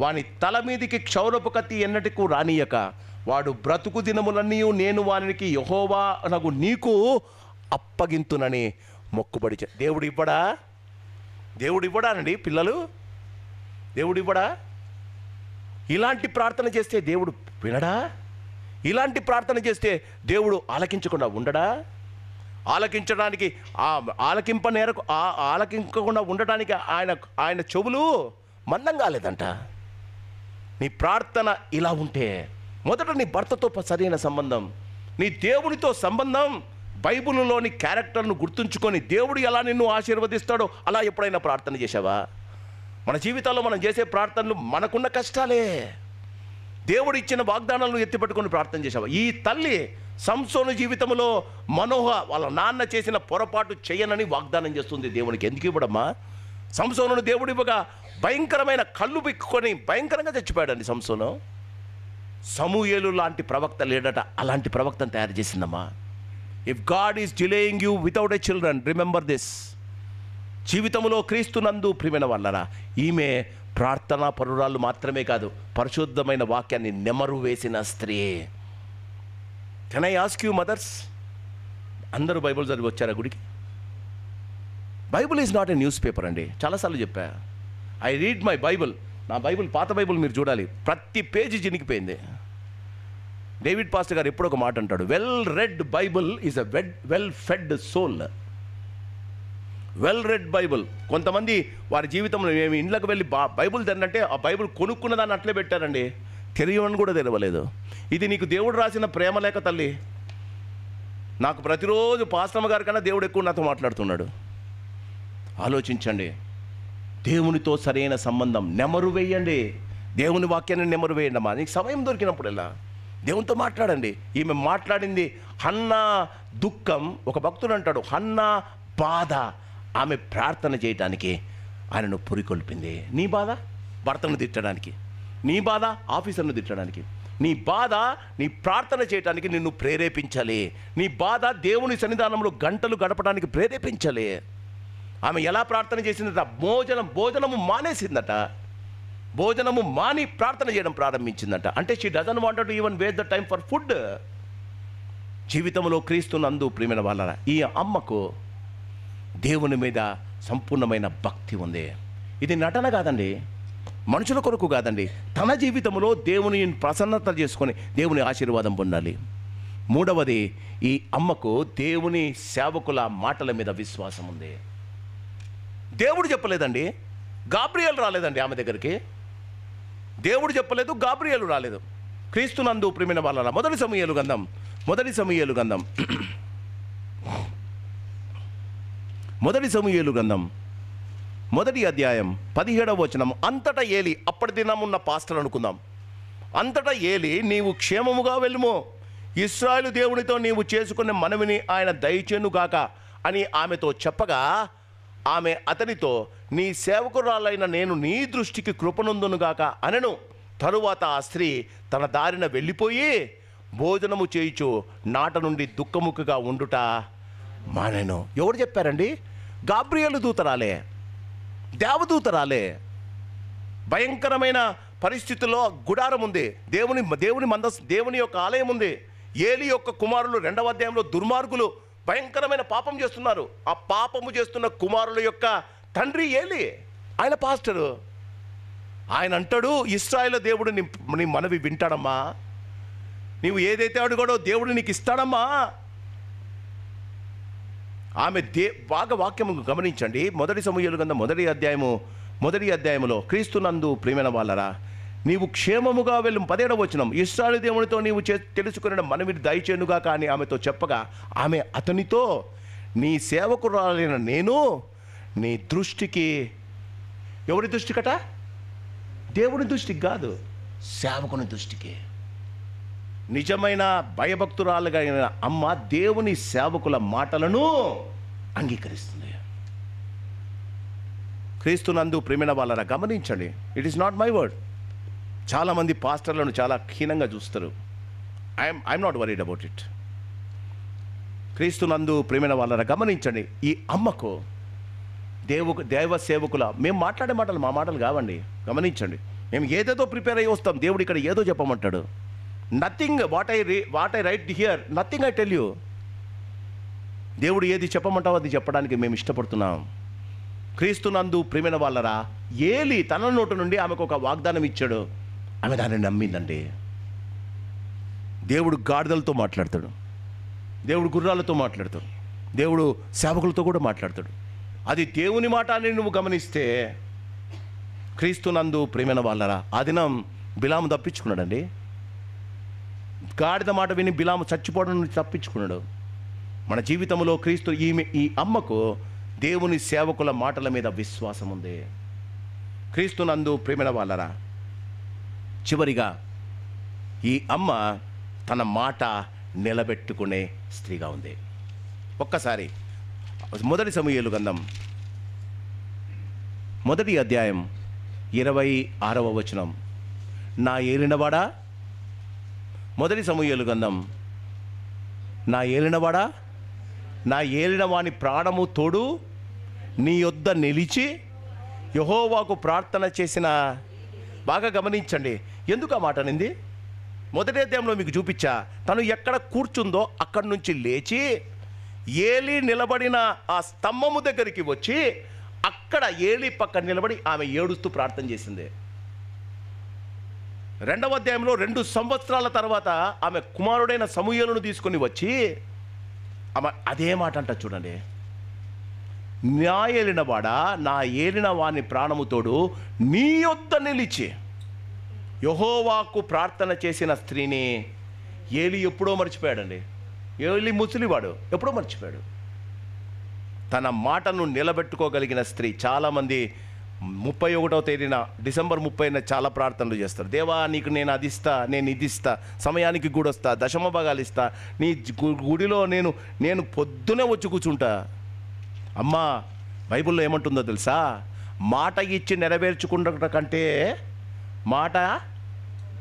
వాని తల మీదికి క్షౌరపు కత్తి ఎన్నటికూ రానియక వాడు బ్రతుకు దినములన్నీ నేను వానికి యెహోవా నగు నీకు అప్పగింతునని మొక్కుబడి దేవుడు ఇవ్వడా? దేవుడు ఇవ్వడా అండి పిల్లలు? దేవుడు ఇవ్వడా? ఇలాంటి ప్రార్థన చేస్తే దేవుడు వినడా? ఇలాంటి ప్రార్థన చేస్తే దేవుడు ఆలకించకుండా ఉండడా? ఆలకించడానికి ఆలకించకుండా ఉండటానికి ఆయన చెవులు మందం కాలేదంట. నీ ప్రార్థన ఇలా ఉంటే, మొదట నీ భర్తతో సరైన సంబంధం, నీ దేవునితో సంబంధం, బైబిల్లోని క్యారెక్టర్ను గుర్తుంచుకొని దేవుడు ఎలా నిన్ను ఆశీర్వదిస్తాడో అలా ఎప్పుడైనా ప్రార్థన చేశావా? మన జీవితాల్లో మనం చేసే ప్రార్థనలు మనకున్న కష్టాలే, దేవుడు ఇచ్చిన వాగ్దానాలను ఎత్తిపట్టుకొని ప్రార్థన చేశావా? ఈ తల్లి సంసోను జీవితంలో మనోహ వాళ్ళ నాన్న చేసిన పొరపాటు చేయనని వాగ్దానం చేస్తుంది దేవునికి. ఎందుకు ఇవ్వడమ్మా? సంసోనును దేవుడు ఇవ్వగా భయంకరమైన కళ్ళు బిక్కుకొని భయంకరంగా చచ్చిపోయాడండి సంసోను. సమూయేలు లాంటి ప్రవక్త లేడట, అలాంటి ప్రవక్తను తయారు చేసిందమ్మా. If God is delaying you without a children, remember this. జీవితంలో క్రీస్తునందు ప్రియమైన వాళ్ళరా, ఈమె ప్రార్థనా పరురాలు మాత్రమే కాదు, పరిశుద్ధమైన వాక్యాన్ని నెమరు వేసిన స్త్రీ. Can I ask you mothers, అందరూ బైబిల్ చదివి వచ్చారా గుడికి? Bible is not a newspaper అండి. చాలాసార్లు చెప్పా, ఐ రీడ్ మై బైబిల్. నా బైబిల్, పాత బైబిల్ మీరు చూడాలి, ప్రతి పేజీ చినిగిపోయింది. డేవిడ్ పాస్టర్ గారు ఎప్పుడో ఒక మాట అంటాడు, well read Bible is a well fed soul. Well read Bible. కొంతమంది వారి జీవితంలో మేము ఇంట్లోకి వెళ్ళి బైబిల్ తెరంటే ఆ బైబిల్ కొనుక్కున్న దాన్ని అట్లే పెట్టారండి, తెలియని కూడా తెలవలేదు. ఇది నీకు దేవుడు రాసిన ప్రేమ లేక తల్లి? నాకు ప్రతిరోజు పాస్టమ్మ గారి కన్నా దేవుడు ఎక్కువ నాతో మాట్లాడుతున్నాడు. ఆలోచించండి. దేవునితో సరైన సంబంధం, నెమరు వేయండి. దేవుని వాక్యాన్ని నెమరు వేయండి అమ్మా. నీకు సమయం దొరికినప్పుడల్లా దేవునితో మాట్లాడండి. ఈమె మాట్లాడింది హన్నా దుఃఖం. ఒక భక్తుడు అంటాడు, హన్నా బాధ ఆమె ప్రార్థన చేయడానికి ఆయనను పురికొల్పింది. నీ బాధ భర్తను తిట్టడానికి, నీ బాధ ఆఫీసర్ను తిట్టడానికి, నీ బాధ నీ ప్రార్థన చేయడానికి నిన్ను ప్రేరేపించాలి. నీ బాధ దేవుని సన్నిధానంలో గంటలు గడపడానికి ప్రేరేపించాలి. ఆమె ఎలా ప్రార్థన చేసిందట? భోజనము మానేసిందట. భోజనము మాని ప్రార్థన చేయడం ప్రారంభించిందట. అంటే she doesn't want to even waste the time for food. జీవితంలో క్రీస్తునందు ప్రియమైన వాళ్ళరా, ఈ అమ్మకు దేవుని మీద సంపూర్ణమైన భక్తి ఉంది. ఇది నటన కాదండి, మనుషుల కొరకు కాదండి, తన జీవితంలో దేవుని ప్రసన్నత చేసుకొని దేవుని ఆశీర్వాదం పొందాలి. మూడవది, ఈ అమ్మకు దేవుని సేవకుల మాటల మీద విశ్వాసం ఉంది. దేవుడు చెప్పలేదండి, గాబ్రియేలు రాలేదండి ఆమె దగ్గరికి. దేవుడు చెప్పలేదు, గాబ్రియేలు రాలేదు. క్రీస్తునందు ప్రియమైన వాళ్ళ మొదటి సమూయేలు గ్రంథం మొదటి అధ్యాయం 17వ వచనం. అంతటా ఏలి, అప్పటి దినమున్న పాస్టర్ అనుకుందాం, అంతటా ఏలి, నీవు క్షేమముగా వెళ్ళుము, ఇశ్రాయేలు దేవునితో నీవు చేసుకునే మనవిని ఆయన దయచేయునుగాక అని ఆమెతో చెప్పగా, ఆమె అతనితో, నీ సేవకురాలైన నేను నీ దృష్టికి కృపనొందునుగాక అనెను. తరువాత ఆ స్త్రీ తన దారిన వెళ్ళిపోయి భోజనము చేయుచు నాట నుండి దుఃఖముఖగా ఉండుట మానెను. ఎవరు చెప్పారండి? గాబ్రియేలు దూతరాలే, దేవదూతరాలే. భయంకరమైన పరిస్థితుల్లో గుడారం ఉంది, దేవుని యొక్క ఆలయం ఉంది. ఏలి యొక్క కుమారులు 2వ అధ్యాయంలో దుర్మార్గులు భయంకరమైన పాపం చేస్తున్నారు. ఆ పాపము చేస్తున్న కుమారుల యొక్క తండ్రి ఏలి. ఆయన పాస్టరు. ఆయన అంటాడు, ఇశ్రాయేలు దేవుడు నీ మనవి వింటాడమ్మా, నీవు ఏదైతే అడుగాడో దేవుడు నీకు ఇస్తాడమ్మా. ఆమె బాగా వాక్యము గమనించండి. మొదటి సమూయేలు గ్రంథం మొదటి అధ్యాయములో క్రీస్తునందు ప్రియమైన వాళ్ళరా, నీవు క్షేమముగా వెళ్ళు. 17వ వచనం, ఇశ్రాయేలు దేవునితో నీవు తెలుసుకున్న మనవి దయచేయునుగా కానీ ఆమెతో చెప్పగా, ఆమె అతనితో, నీ సేవకురాలైన నేను నీ దృష్టికి, ఎవరి దృష్టికట? దేవుని దృష్టికి కాదు, సేవకుని దృష్టికి. నిజమైన భయభక్తురాలుగా అయిన అమ్మ దేవుని సేవకుల మాటలను అంగీకరిస్తుంది. క్రీస్తునందు ప్రియమైన వాళ్ళరా గమనించండి, it is not my word. చాలామంది పాస్టర్లను చాలా హీనంగా చూస్తారు. I'm not worried about it. క్రీస్తునందు ప్రియమైన వాళ్ళరా గమనించండి, ఈ అమ్మకు దేవ సేవకుల మేము మాట్లాడే మాటలు మా మాటలు కావండి. గమనించండి, మేము ఏదేదో ప్రిపేర్ అయ్యి వస్తాం, దేవుడు ఇక్కడ ఏదో చెప్పమంటాడు. Nothing what I write here, nothing I tell you. దేవుడు ఏది చెప్పమంటావో అది చెప్పడానికి మేము ఇష్టపడుతున్నాం. క్రీస్తునందు ప్రియమైన వాళ్ళరా, ఏలి తన నోటు నుండి ఆమెకు ఒక వాగ్దానం ఇచ్చాడు, ఆమె దాన్ని నమ్మిందండి. దేవుడు గాడిదలతో మాట్లాడతాడు, దేవుడు గుర్రాలతో మాట్లాడతాడు, దేవుడు సేవకులతో కూడా మాట్లాడతాడు. అది దేవుని మాట అని నువ్వు గమనిస్తే, క్రీస్తునందు ప్రియమైన వాళ్ళరా, ఆ దినం బిలాము తప్పించుకున్నాడండి. గాడిద మాట విని బిలాము చచ్చిపోవడం నుంచి తప్పించుకున్నాడు. మన జీవితంలో క్రీస్తు ఈ అమ్మకు దేవుని సేవకుల మాటల మీద విశ్వాసం ఉంది. క్రీస్తునందు ప్రియమైన వాళ్ళరా, చివరిగా ఈ అమ్మ తన మాట నిలబెట్టుకునే స్త్రీగా ఉంది. ఒక్కసారి మొదటి సమూయేలు గ్రంథం 1వ అధ్యాయం 26వ వచనం, నా ఏలినవాడా, మొదటి సమూయేలు గ్రంథం, నా ఏలినవాడా, నా ఏలినవాని ప్రాణము తోడు నీ యొద్ద నిలిచి యెహోవాకు ప్రార్థన చేసిన. బాగా గమనించండి, ఎందుకు ఆ మాట అనింది? మొదటి అధ్యాయంలో మీకు చూపించా. తను ఎక్కడ కూర్చుందో అక్కడి నుంచి లేచి ఏలి నిలబడిన ఆ స్తంభము దగ్గరికి వచ్చి అక్కడ ఏలి పక్కన నిలబడి ఆమె ఏడుస్తూ ప్రార్థన చేసింది. 2వ అధ్యాయంలో 2 సంవత్సరాల తర్వాత ఆమె కుమారుడైన సమూయేలును తీసుకొని వచ్చి ఆమె అదే మాట అంట చూడండి, నా ఏలినవాడా, నా ఏలిన వాని ప్రాణముతోడు నీ యొద్ద నిలిచి యెహోవాకు ప్రార్థన చేసిన స్త్రీని. ఏలి ఎప్పుడో మర్చిపోయాడండి. ఏలి ముసలివాడు, ఎప్పుడో మర్చిపోయాడు. తన మాటను నిలబెట్టుకోగలిగిన స్త్రీ. చాలామంది 31వ తేదీన డిసెంబర్ 30న చాలా ప్రార్థనలు చేస్తారు. దేవా నీకు నేను అది ఇస్తా, నేను ఇది ఇస్తా, సమయానికి గుడొస్తా, దశమ భాగాలు ఇస్తా, నీ గుడిలో నేను పొద్దునే వచ్చి కూర్చుంటా. అమ్మా, బైబిల్లో ఏమంటుందో తెలుసా? మాట ఇచ్చి నెరవేర్చుకుండట కంటే మాట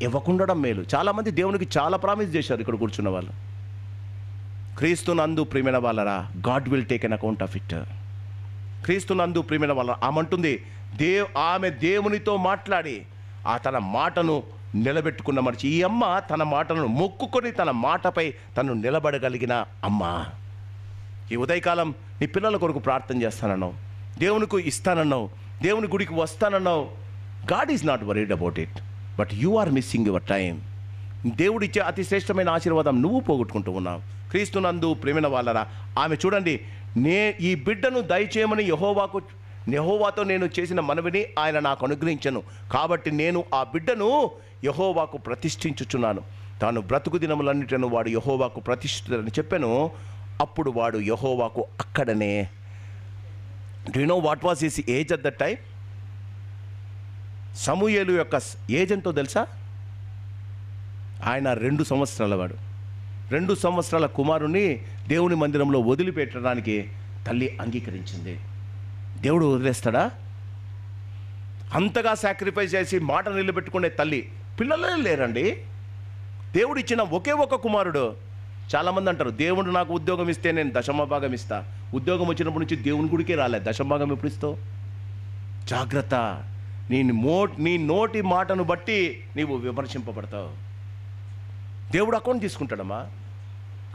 ఇవ్వకుండడం మేలు. చాలామంది దేవునికి చాలా ప్రామిస్ చేశారు ఇక్కడ కూర్చున్న వాళ్ళు. క్రీస్తునందు ప్రియమైన వాళ్ళరా, God will take an account of it. క్రీస్తునందు ప్రియమైన వాళ్ళ ఆమంటుంది, ఆమె దేవునితో మాట్లాడి తన మాటను నిలబెట్టుకున్న మనిషి. ఈ అమ్మ తన మాటను మొక్కుకొని తన మాటపై తను నిలబడగలిగిన అమ్మ. ఈ ఉదయకాలం నీ పిల్లల కొరకు ప్రార్థన చేస్తానన్నావు, దేవునికి ఇస్తానన్నావు, దేవుని గుడికి వస్తానన్నావు. God is not worried about it, but you are missing your time. దేవుడిచ్చే అతి శ్రేష్టమైన ఆశీర్వాదం నువ్వు పోగొట్టుకుంటూ ఉన్నావు. క్రీస్తునందు ప్రేమైన వాళ్ళరా, ఆమె చూడండి, ఈ బిడ్డను దయచేయమని యెహోవాతో నేను చేసిన మనవిని ఆయన నాకు అనుగ్రహించను, కాబట్టి నేను ఆ బిడ్డను యెహోవాకు ప్రతిష్ఠించుచున్నాను. తాను బ్రతుకు దినములన్నిటిను వాడు యెహోవాకు ప్రతిష్ఠితులని చెప్పాను. అప్పుడు వాడు యెహోవాకు అక్కడనే. Do you know what was his age at that time? సమూయేలు యొక్క ఏజ్ ఎంతో తెలుసా? ఆయన 2 సంవత్సరాల వాడు. 2 సంవత్సరాల కుమారుణ్ణి దేవుని మందిరంలో వదిలిపెట్టడానికి తల్లి అంగీకరించింది. దేవుడు వదిలేస్తాడా? అంతగా సాక్రిఫైస్ చేసి మాట నిలబెట్టుకునే తల్లి. పిల్లలే లేరండి. దేవుడు ఇచ్చిన ఒకే ఒక కుమారుడు. చాలామంది అంటారు, దేవుడు నాకు ఉద్యోగం ఇస్తే నేను దశమ భాగం ఇస్తా. ఉద్యోగం వచ్చినప్పటి నుంచి దేవుని గుడికే రాలేదు, దశమ భాగం ఎప్పుడు ఇస్తావు? జాగ్రత్త. నీ నోటి మాటను బట్టి నీవు విమర్శింపబడతావు. దేవుడు అకౌంట్ తీసుకుంటాడమ్మా.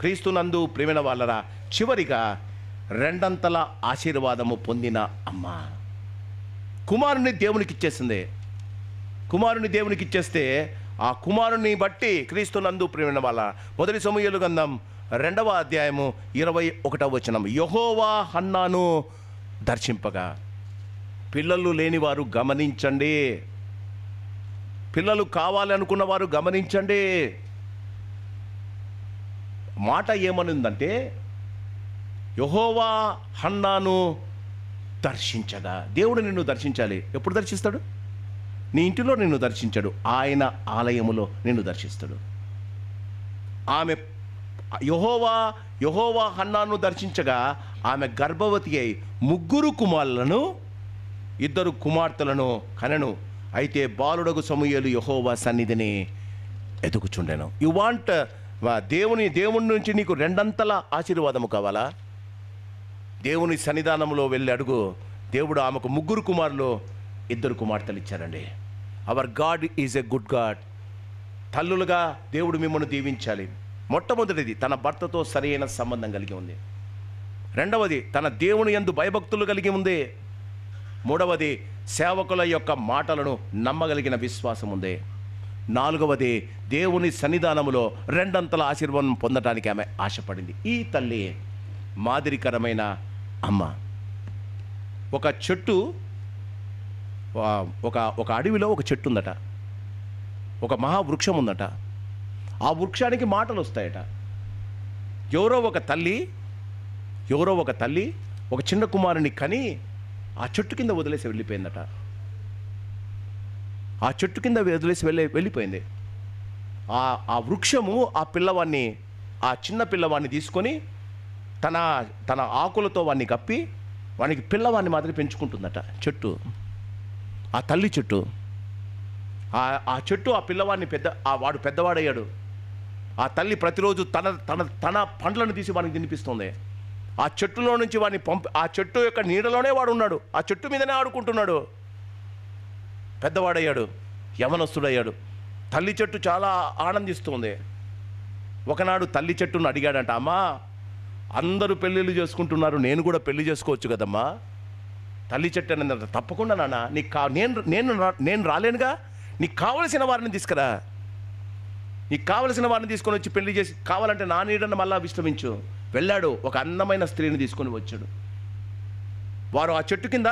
క్రీస్తునందు ప్రేమైన వాళ్ళరా, చివరిగా 2 ఆశీర్వాదము పొందిన అమ్మ. కుమారుని దేవునికి ఇచ్చేసింది. కుమారుని దేవునికి ఇచ్చేస్తే ఆ కుమారుని బట్టి క్రీస్తునందు ప్రియమైన వాళ్ళ మొదటి సమూయేలు గ్రంథం 2వ అధ్యాయము 21వ వచనం, యెహోవా హన్నాను దర్శింపగా. పిల్లలు లేనివారు గమనించండి, పిల్లలు కావాలి అనుకున్న వారు గమనించండి. మాట ఏమనుందంటే యెహోవా హన్నాను దర్శించగా. దేవుడు నిన్ను దర్శించాలి. ఎప్పుడు దర్శిస్తాడు? నీ ఇంటిలో నిన్ను దర్శించాడు, ఆయన ఆలయములో నిన్ను దర్శిస్తాడు. ఆమె యెహోవా హన్నాను దర్శించగా ఆమె గర్భవతి అయి 3 కుమారులను 2 కుమార్తెలను కనెను. అయితే బాలుడగు సమూయేలు యెహోవా సన్నిధిని ఎదుగుచుండెను. యు వాంట్ దేవుని నుంచి నీకు 2 ఆశీర్వాదము కావాలా? దేవుని సన్నిధానంలో వెళ్ళి అడుగు. దేవుడు ఆమెకు 3 కుమారులు 2 కుమార్తెలు ఇచ్చారండి. Our God is a good God. తల్లులుగా దేవుడు మిమ్మల్ని దీవించాలి. మొట్టమొదటిది తన భర్తతో సరైన సంబంధం కలిగి ఉంది. 2వది తన దేవుని యందు భయభక్తులు కలిగి ఉంది. 3వది సేవకుల యొక్క మాటలను నమ్మగలిగిన విశ్వాసం ఉంది. 4వది దేవుని సన్నిధానములో 2 ఆశీర్వాదం పొందడానికి ఆమె ఆశపడింది. ఈ తల్లి మాదిరికరమైన అమ్మ. ఒక చెట్టు, ఒక అడవిలో ఒక చెట్టు ఉందట, ఒక మహావృక్షం ఉందట. ఆ వృక్షానికి మాటలు వస్తాయట. ఎవరో ఒక తల్లి ఒక చిన్న కుమారుని కని ఆ చెట్టు కింద వదిలేసి వెళ్ళిపోయిందట. ఆ చెట్టు కింద వదిలేసి వెళ్ళిపోయింది. ఆ వృక్షము ఆ చిన్న పిల్లవాడిని తీసుకొని తన ఆకులతో వాడిని కప్పి వానికి పిల్లవాడిని మాత్రం పెంచుకుంటుందట చెట్టు. ఆ తల్లి చెట్టు, ఆ చెట్టు ఆ పిల్లవాడిని వాడు పెద్దవాడయ్యాడు. ఆ తల్లి ప్రతిరోజు తన పండ్లను తీసి వాడికి తినిపిస్తుంది. ఆ చెట్టులో నుంచి వాడిని ఆ చెట్టు యొక్క నీడలోనే వాడు ఉన్నాడు. ఆ చెట్టు మీదనే ఆడుకుంటున్నాడు. పెద్దవాడయ్యాడు, యవనస్తుడయ్యాడు. తల్లి చెట్టు చాలా ఆనందిస్తుంది. ఒకనాడు తల్లి చెట్టును అడిగాడంట, అమ్మా అందరూ పెళ్ళిళ్ళు చేసుకుంటున్నారు, నేను కూడా పెళ్లి చేసుకోవచ్చు కదమ్మా. తల్లి చెట్టు అన్నది, తప్పకుండా నాన్న, నేను రాలేనుగా, నీకు కావలసిన వారిని తీసుకురా, నీకు కావలసిన వారిని తీసుకొని వచ్చి పెళ్లి చేసి కావాలంటే నా నీడను మళ్ళా విశ్రమించు. వెళ్ళాడు, ఒక అందమైన స్త్రీని తీసుకొని వచ్చాడు. వారు ఆ చెట్టు కింద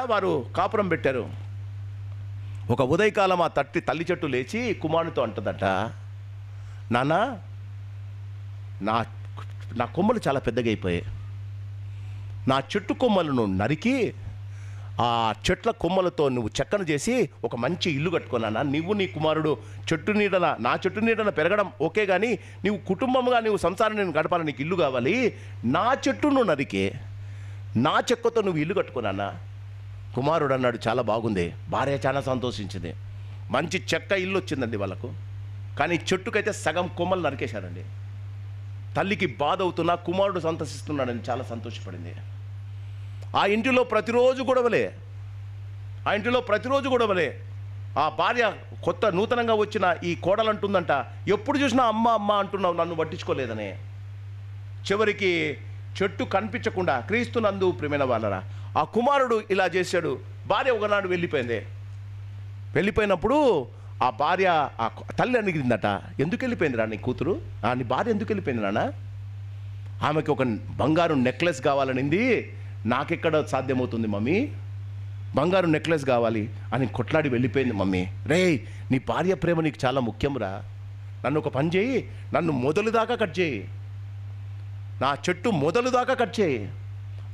కాపురం పెట్టారు. ఒక ఉదయకాలం ఆ తల్లి చెట్టు లేచి కుమారునితో అంటదట, నాన్న నా కొమ్మలు చాలా పెద్దగా అయిపోయాయి, నా చెట్టు కొమ్మలను నరికి ఆ చెట్ల కొమ్మలతో నువ్వు చెక్కను చేసి ఒక మంచి ఇల్లు కట్టుకున్నానా. నువ్వు నీ కుమారుడు నా చెట్టు నీడన పెరగడం ఓకే, కానీ నీవు కుటుంబంగా నువ్వు సంసారాన్ని గడపాలని నీకు ఇల్లు కావాలి. నా చెట్టును నరికి నా చెక్కతో నువ్వు ఇల్లు కట్టుకున్నానా. కుమారుడు అన్నాడు, చాలా బాగుంది. భార్య చాలా సంతోషించింది. మంచి చెక్క ఇల్లు వచ్చిందండి వాళ్ళకు. కానీ చెట్టుకైతే సగం కొమ్మలు నరికేశారండి. తల్లికి బాధ అవుతున్నా కుమారుడు సంతోషిస్తున్నాడని చాలా సంతోషపడింది. ఆ ఇంటిలో ప్రతిరోజు గొడవలే. ఆ భార్య నూతనంగా వచ్చిన ఈ కోడలంటుందంట, ఎప్పుడు చూసినా అమ్మ అమ్మ అంటున్నావు, నన్ను పట్టించుకోలేదని. చివరికి చెట్టు కనిపించకుండా క్రీస్తునందు ప్రియమైన వాళ్ళరా ఆ కుమారుడు ఇలా చేశాడు. భార్య ఒకనాడు వెళ్ళిపోయినప్పుడు ఆ భార్య ఆ తల్లి అడిగిందట, ఎందుకు వెళ్ళిపోయిందిరా నీ కూతురు, నీ భార్య ఎందుకు వెళ్ళిపోయింది నాన్న? ఆమెకి ఒక బంగారు నెక్లెస్ కావాలనింది. నాకెక్కడ సాధ్యమవుతుంది మమ్మీ, బంగారు నెక్లెస్ కావాలి అని కొట్లాడి వెళ్ళిపోయింది మమ్మీ. రేయ్, నీ భార్య ప్రేమ నీకు చాలా ముఖ్యంరా. నన్ను ఒక పని చేయి, నన్ను మొదలు దాకా కట్ చేయి, నా చెట్టు మొదలు దాకా కట్ చేయి,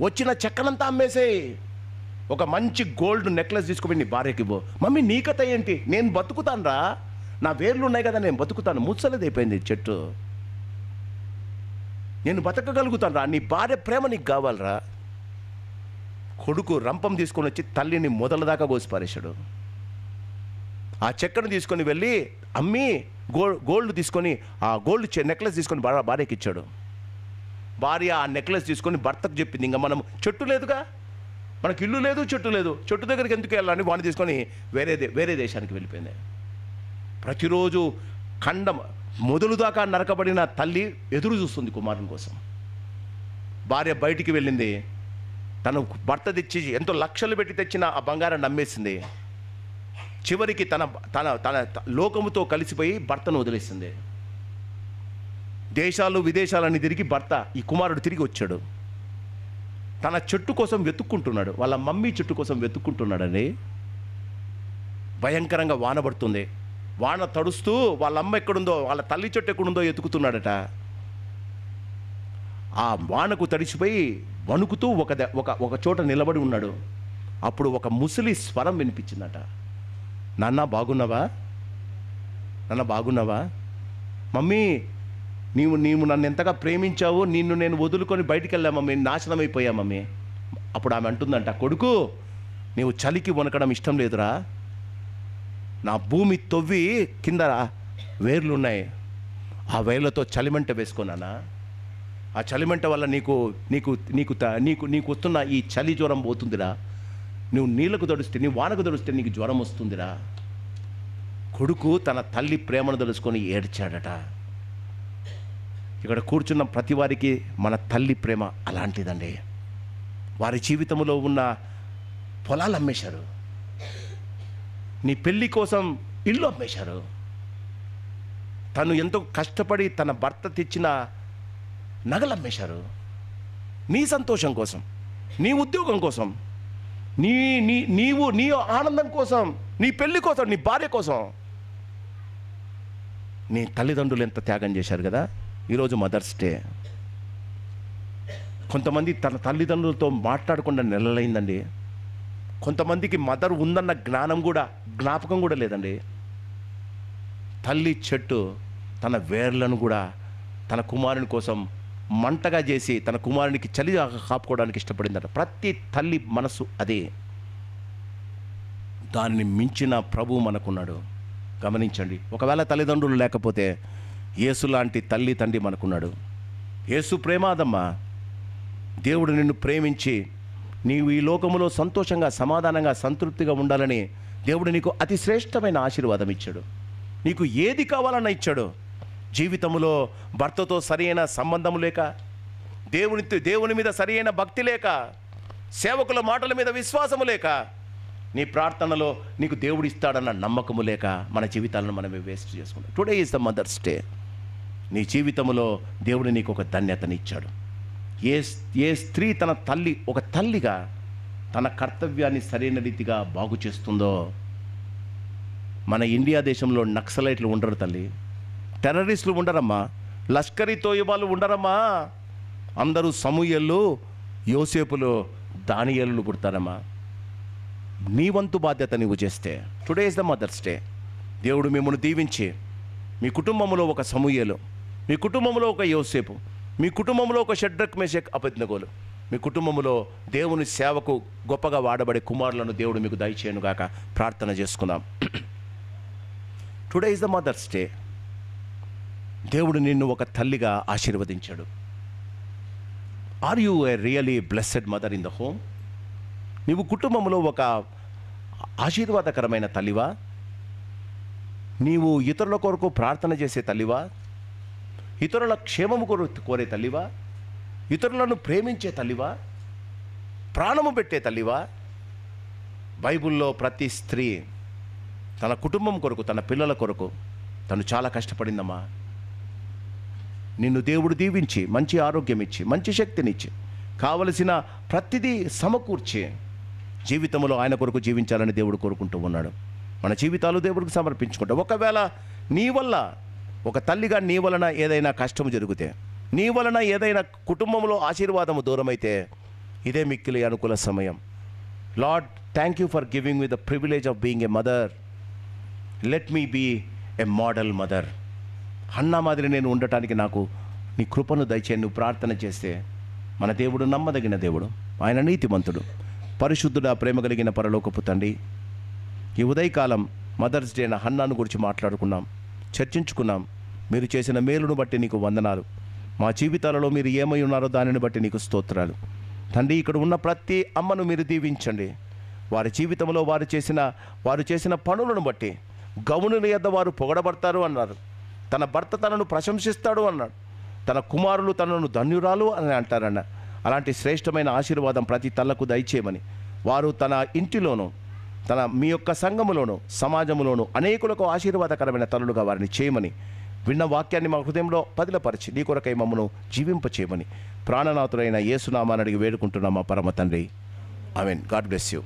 వచ్చిన చెక్కనంతా అమ్మేసేయి, ఒక మంచి గోల్డ్ నెక్లెస్ తీసుకుపోయి నీ భార్యకి ఇవ్వు. మమ్మీ నీ కథ ఏంటి? నేను బతుకుతాను రా, నా వేర్లు ఉన్నాయి కదా, నేను బతుకుతాను. ముచ్చలేదైపోయింది చెట్టు, నేను బతకగలుగుతాను రా, నీ భార్య ప్రేమ నీకు కావాలరా. కొడుకు రంపం తీసుకొని వచ్చి తల్లిని మొదల దాకా కోసిపారేశాడు. ఆ చెక్కను తీసుకొని వెళ్ళి అమ్మి గోల్డ్ తీసుకొని ఆ గోల్డ్ నెక్లెస్ తీసుకొని భార్యకి ఇచ్చాడు. భార్య ఆ నెక్లెస్ తీసుకొని భర్తకు చెప్పింది, ఇంకా మనం చెట్టు లేదుగా, మనకి ఇల్లు లేదు, చెట్టు లేదు, చెట్టు దగ్గరికి ఎందుకు వెళ్ళాలని వాడిని తీసుకొని వేరే దేశానికి వెళ్ళిపోయింది. ప్రతిరోజు మొదలు దాకా నరకబడిన తల్లి ఎదురు చూస్తుంది కుమారుని కోసం. భార్య బయటికి వెళ్ళింది. తను భర్త తెచ్చి ఎంతో లక్షలు పెట్టి తెచ్చిన ఆ బంగారం నమ్మేసింది. చివరికి తన తన తన లోకముతో కలిసిపోయి భర్తను వదిలేసింది. దేశాలు విదేశాలన్నీ తిరిగి భర్త, ఈ కుమారుడు తిరిగి వచ్చాడు. తన చెట్టు కోసం వెతుక్కుంటున్నాడు, వాళ్ళ మమ్మీ చెట్టు కోసం వెతుక్కుంటున్నాడండి. భయంకరంగా వాన పడుతుంది. వాన తడుస్తూ వాళ్ళ అమ్మ ఎక్కడుందో, వాళ్ళ తల్లి చెట్టు ఎక్కడుందో ఎతుకుతున్నాడట. ఆ వానకు తడిసిపోయి వణుకుతూ ఒక చోట నిలబడి ఉన్నాడు. అప్పుడు ఒక ముసలి స్వరం వినిపించిందట. నాన్న బాగున్నావా, నాన్న బాగున్నావా, మమ్మీ నీవు నన్ను ఎంతగా ప్రేమించావు, నిన్ను నేను వదులుకొని బయటికి వెళ్ళా మమ్మీ, నాశనం అయిపోయా మమ్మీ. అప్పుడు ఆమె అంటుందంట, కొడుకు నీవు చలికి వణకడం ఇష్టం లేదురా, నా భూమి తవ్వి కింద వేర్లు ఉన్నాయి, ఆ వేర్లతో చలిమంట వేసుకున్నానా, ఆ చలిమంట వల్ల నీకు నీకు నీకు నీకు నీకు వస్తున్న ఈ చలి జ్వరం పోతుందిరా, నువ్వు నీళ్ళకు తడుస్తే, నీ వానకు తడుస్తే నీకు జ్వరం వస్తుందిరా. కొడుకు తన తల్లి ప్రేమను తెలుసుకొని ఏడ్చాడట. ఇక్కడ కూర్చున్న ప్రతి వారికి మన తల్లి ప్రేమ అలాంటిదండి. వారి జీవితంలో ఉన్న పొలాలు అమ్మేశారు, నీ పెళ్ళి కోసం ఇల్లు అమ్మేశారు, తను ఎంతో కష్టపడి తన భర్త తెచ్చిన నగలు అమ్మేశారు, నీ సంతోషం కోసం, నీ ఉద్యోగం కోసం, నీ ఆనందం కోసం, నీ పెళ్ళి కోసం, నీ భార్య కోసం నీ తల్లిదండ్రులు ఎంత త్యాగం చేశారు కదా. ఈరోజు మదర్స్ డే. కొంతమంది తన తల్లిదండ్రులతో మాట్లాడకుండా నెలలైందండి. కొంతమందికి మదర్ ఉందన్న జ్ఞాపకం కూడా లేదండి. తల్లి చెట్టు తన వేర్లను కూడా తన కుమారుని కోసం మంటగా చేసి తన కుమారునికి చలి కాపుకోవడానికి ఇష్టపడిందట. ప్రతి తల్లి మనసు అదే. దానిని మించిన ప్రభువు మనకున్నాడు. గమనించండి, ఒకవేళ తల్లిదండ్రులు లేకపోతే యేసు లాంటి తల్లి తండ్రి మనకున్నాడు. యేసు ప్రేమాదమ్మా. దేవుడు నిన్ను ప్రేమించి నీవు ఈ లోకములో సంతోషంగా, సమాధానంగా, సంతృప్తిగా ఉండాలని దేవుడు నీకు అతి శ్రేష్టమైన ఆశీర్వాదం ఇచ్చాడు. నీకు ఏది కావాలన్నా ఇచ్చాడు. జీవితంలో భర్తతో సరైన సంబంధం లేక, దేవుని మీద సరైన భక్తి లేక, సేవకుల మాటల మీద విశ్వాసము లేక, నీ ప్రార్థనలో నీకు దేవుడు ఇస్తాడన్న నమ్మకము లేక మన జీవితాలను మనమే వేస్ట్ చేసుకుంటాం. Today is the Mother's Day. నీ జీవితంలో దేవుడు నీకు ఒక ధన్యతని ఇచ్చాడు. ఏ స్త్రీ తన తల్లి, ఒక తల్లిగా తన కర్తవ్యాన్ని సరైన రీతిగా బాగు చేస్తుందో, మన ఇండియా దేశంలో నక్సలైట్లు ఉండరు తల్లి, టెర్రరిస్టులు ఉండరమ్మా, లష్కరీ తోయబాలు ఉండరమ్మా, అందరూ సమూయేలు, యోసేపులు, దానియేలులు పుడతారమ్మా. నీ వంతు బాధ్యత నీవు చేస్తే. Today is the Mother's Day. దేవుడు మిమ్మల్ని దీవించి మీ కుటుంబంలో ఒక సమూయేలు, మీ కుటుంబంలో ఒక యోసేపు, మీ కుటుంబంలో ఒక షడ్రక్ మేషక్ అబేద్నెగోలు, మీ కుటుంబంలో దేవుని సేవకు గొప్పగా వాడబడే కుమారులను దేవుడు మీకు దయచేయనుగాక ప్రార్థన చేసుకుందాం. Today is the Mother's Day. దేవుడు నిన్ను ఒక తల్లిగా ఆశీర్వదించాడు. Are you a really blessed mother in the home? నీవు కుటుంబంలో ఒక ఆశీర్వాదకరమైన తల్లివా? నీవు ఇతరుల కొరకు ప్రార్థన చేసే తల్లివా? ఇతరుల క్షేమము కోరే తల్లివా? ఇతరులను ప్రేమించే తల్లివా? ప్రాణము పెట్టే తల్లివా? బైబిల్లో ప్రతి స్త్రీ తన కుటుంబం కొరకు, తన పిల్లల కొరకు తను చాలా కష్టపడిందమ్మా. నిన్ను దేవుడు దీవించి మంచి ఆరోగ్యం ఇచ్చి, మంచి శక్తినిచ్చి, కావలసిన ప్రతిదీ సమకూర్చి జీవితంలో ఆయన కొరకు జీవించాలని దేవుడు కోరుకుంటూ ఉన్నాడు. మన జీవితాలు దేవుడికి సమర్పించుకుంటాం. ఒకవేళ నీ వల్ల, ఒక తల్లిగా నీ వలన ఏదైనా కష్టము జరిగితే, నీ వలన ఏదైనా కుటుంబంలో ఆశీర్వాదము దూరమైతే, ఇదే మిక్కిలి అనుకూల సమయం. Lord, thank you for giving me the privilege of being a mother. Let me be a model mother. అన్నా మాదిరి నేను ఉండటానికి నాకు నీ కృపను దయచేయండి. నువ్వు ప్రార్థన చేస్తే మన దేవుడు నమ్మదగిన దేవుడు, ఆయన నీతిమంతుడు, పరిశుద్ధుడా, ప్రేమ కలిగిన పరలోకపు తండ్రి. ఈ ఉదయకాలం మదర్స్ డే హన్నాను గురించి మాట్లాడుకున్నాం, చర్చించుకున్నాం. మీరు చేసిన మేలును బట్టి నీకు వందనాలు. మా జీవితాలలో మీరు ఏమై ఉన్నారో దానిని బట్టి నీకు స్తోత్రాలు తండ్రి. ఇక్కడ ఉన్న ప్రతి అమ్మను మీరు దీవించండి. వారి జీవితంలో వారు చేసిన పనులను బట్టి గౌనుల యొద్ద వారు పొగడబడతారు అన్నారు. తన భర్త తనను ప్రశంసిస్తాడు అన్నాడు. తన కుమారులు తనను ధన్యురాలు అని అంటారన్న. అలాంటి శ్రేష్టమైన ఆశీర్వాదం ప్రతి తల్లకు దయచేయమని, వారు తన ఇంటిలోనూ మీ యొక్క సంఘములోను సమాజములోను అనేకులకు ఆశీర్వాదకరమైన తల్లులుగా వారిని చేయమని, విన్న వాక్యాన్ని మా హృదయంలో పదిలపరిచి నీ కొరకై మమ్మను జీవింపచేయమని ప్రాణనాథుడైన యేసునామాన్ని అడిగి వేడుకుంటున్నాం మా పరమ తండ్రి. ఆమేన్. God bless you.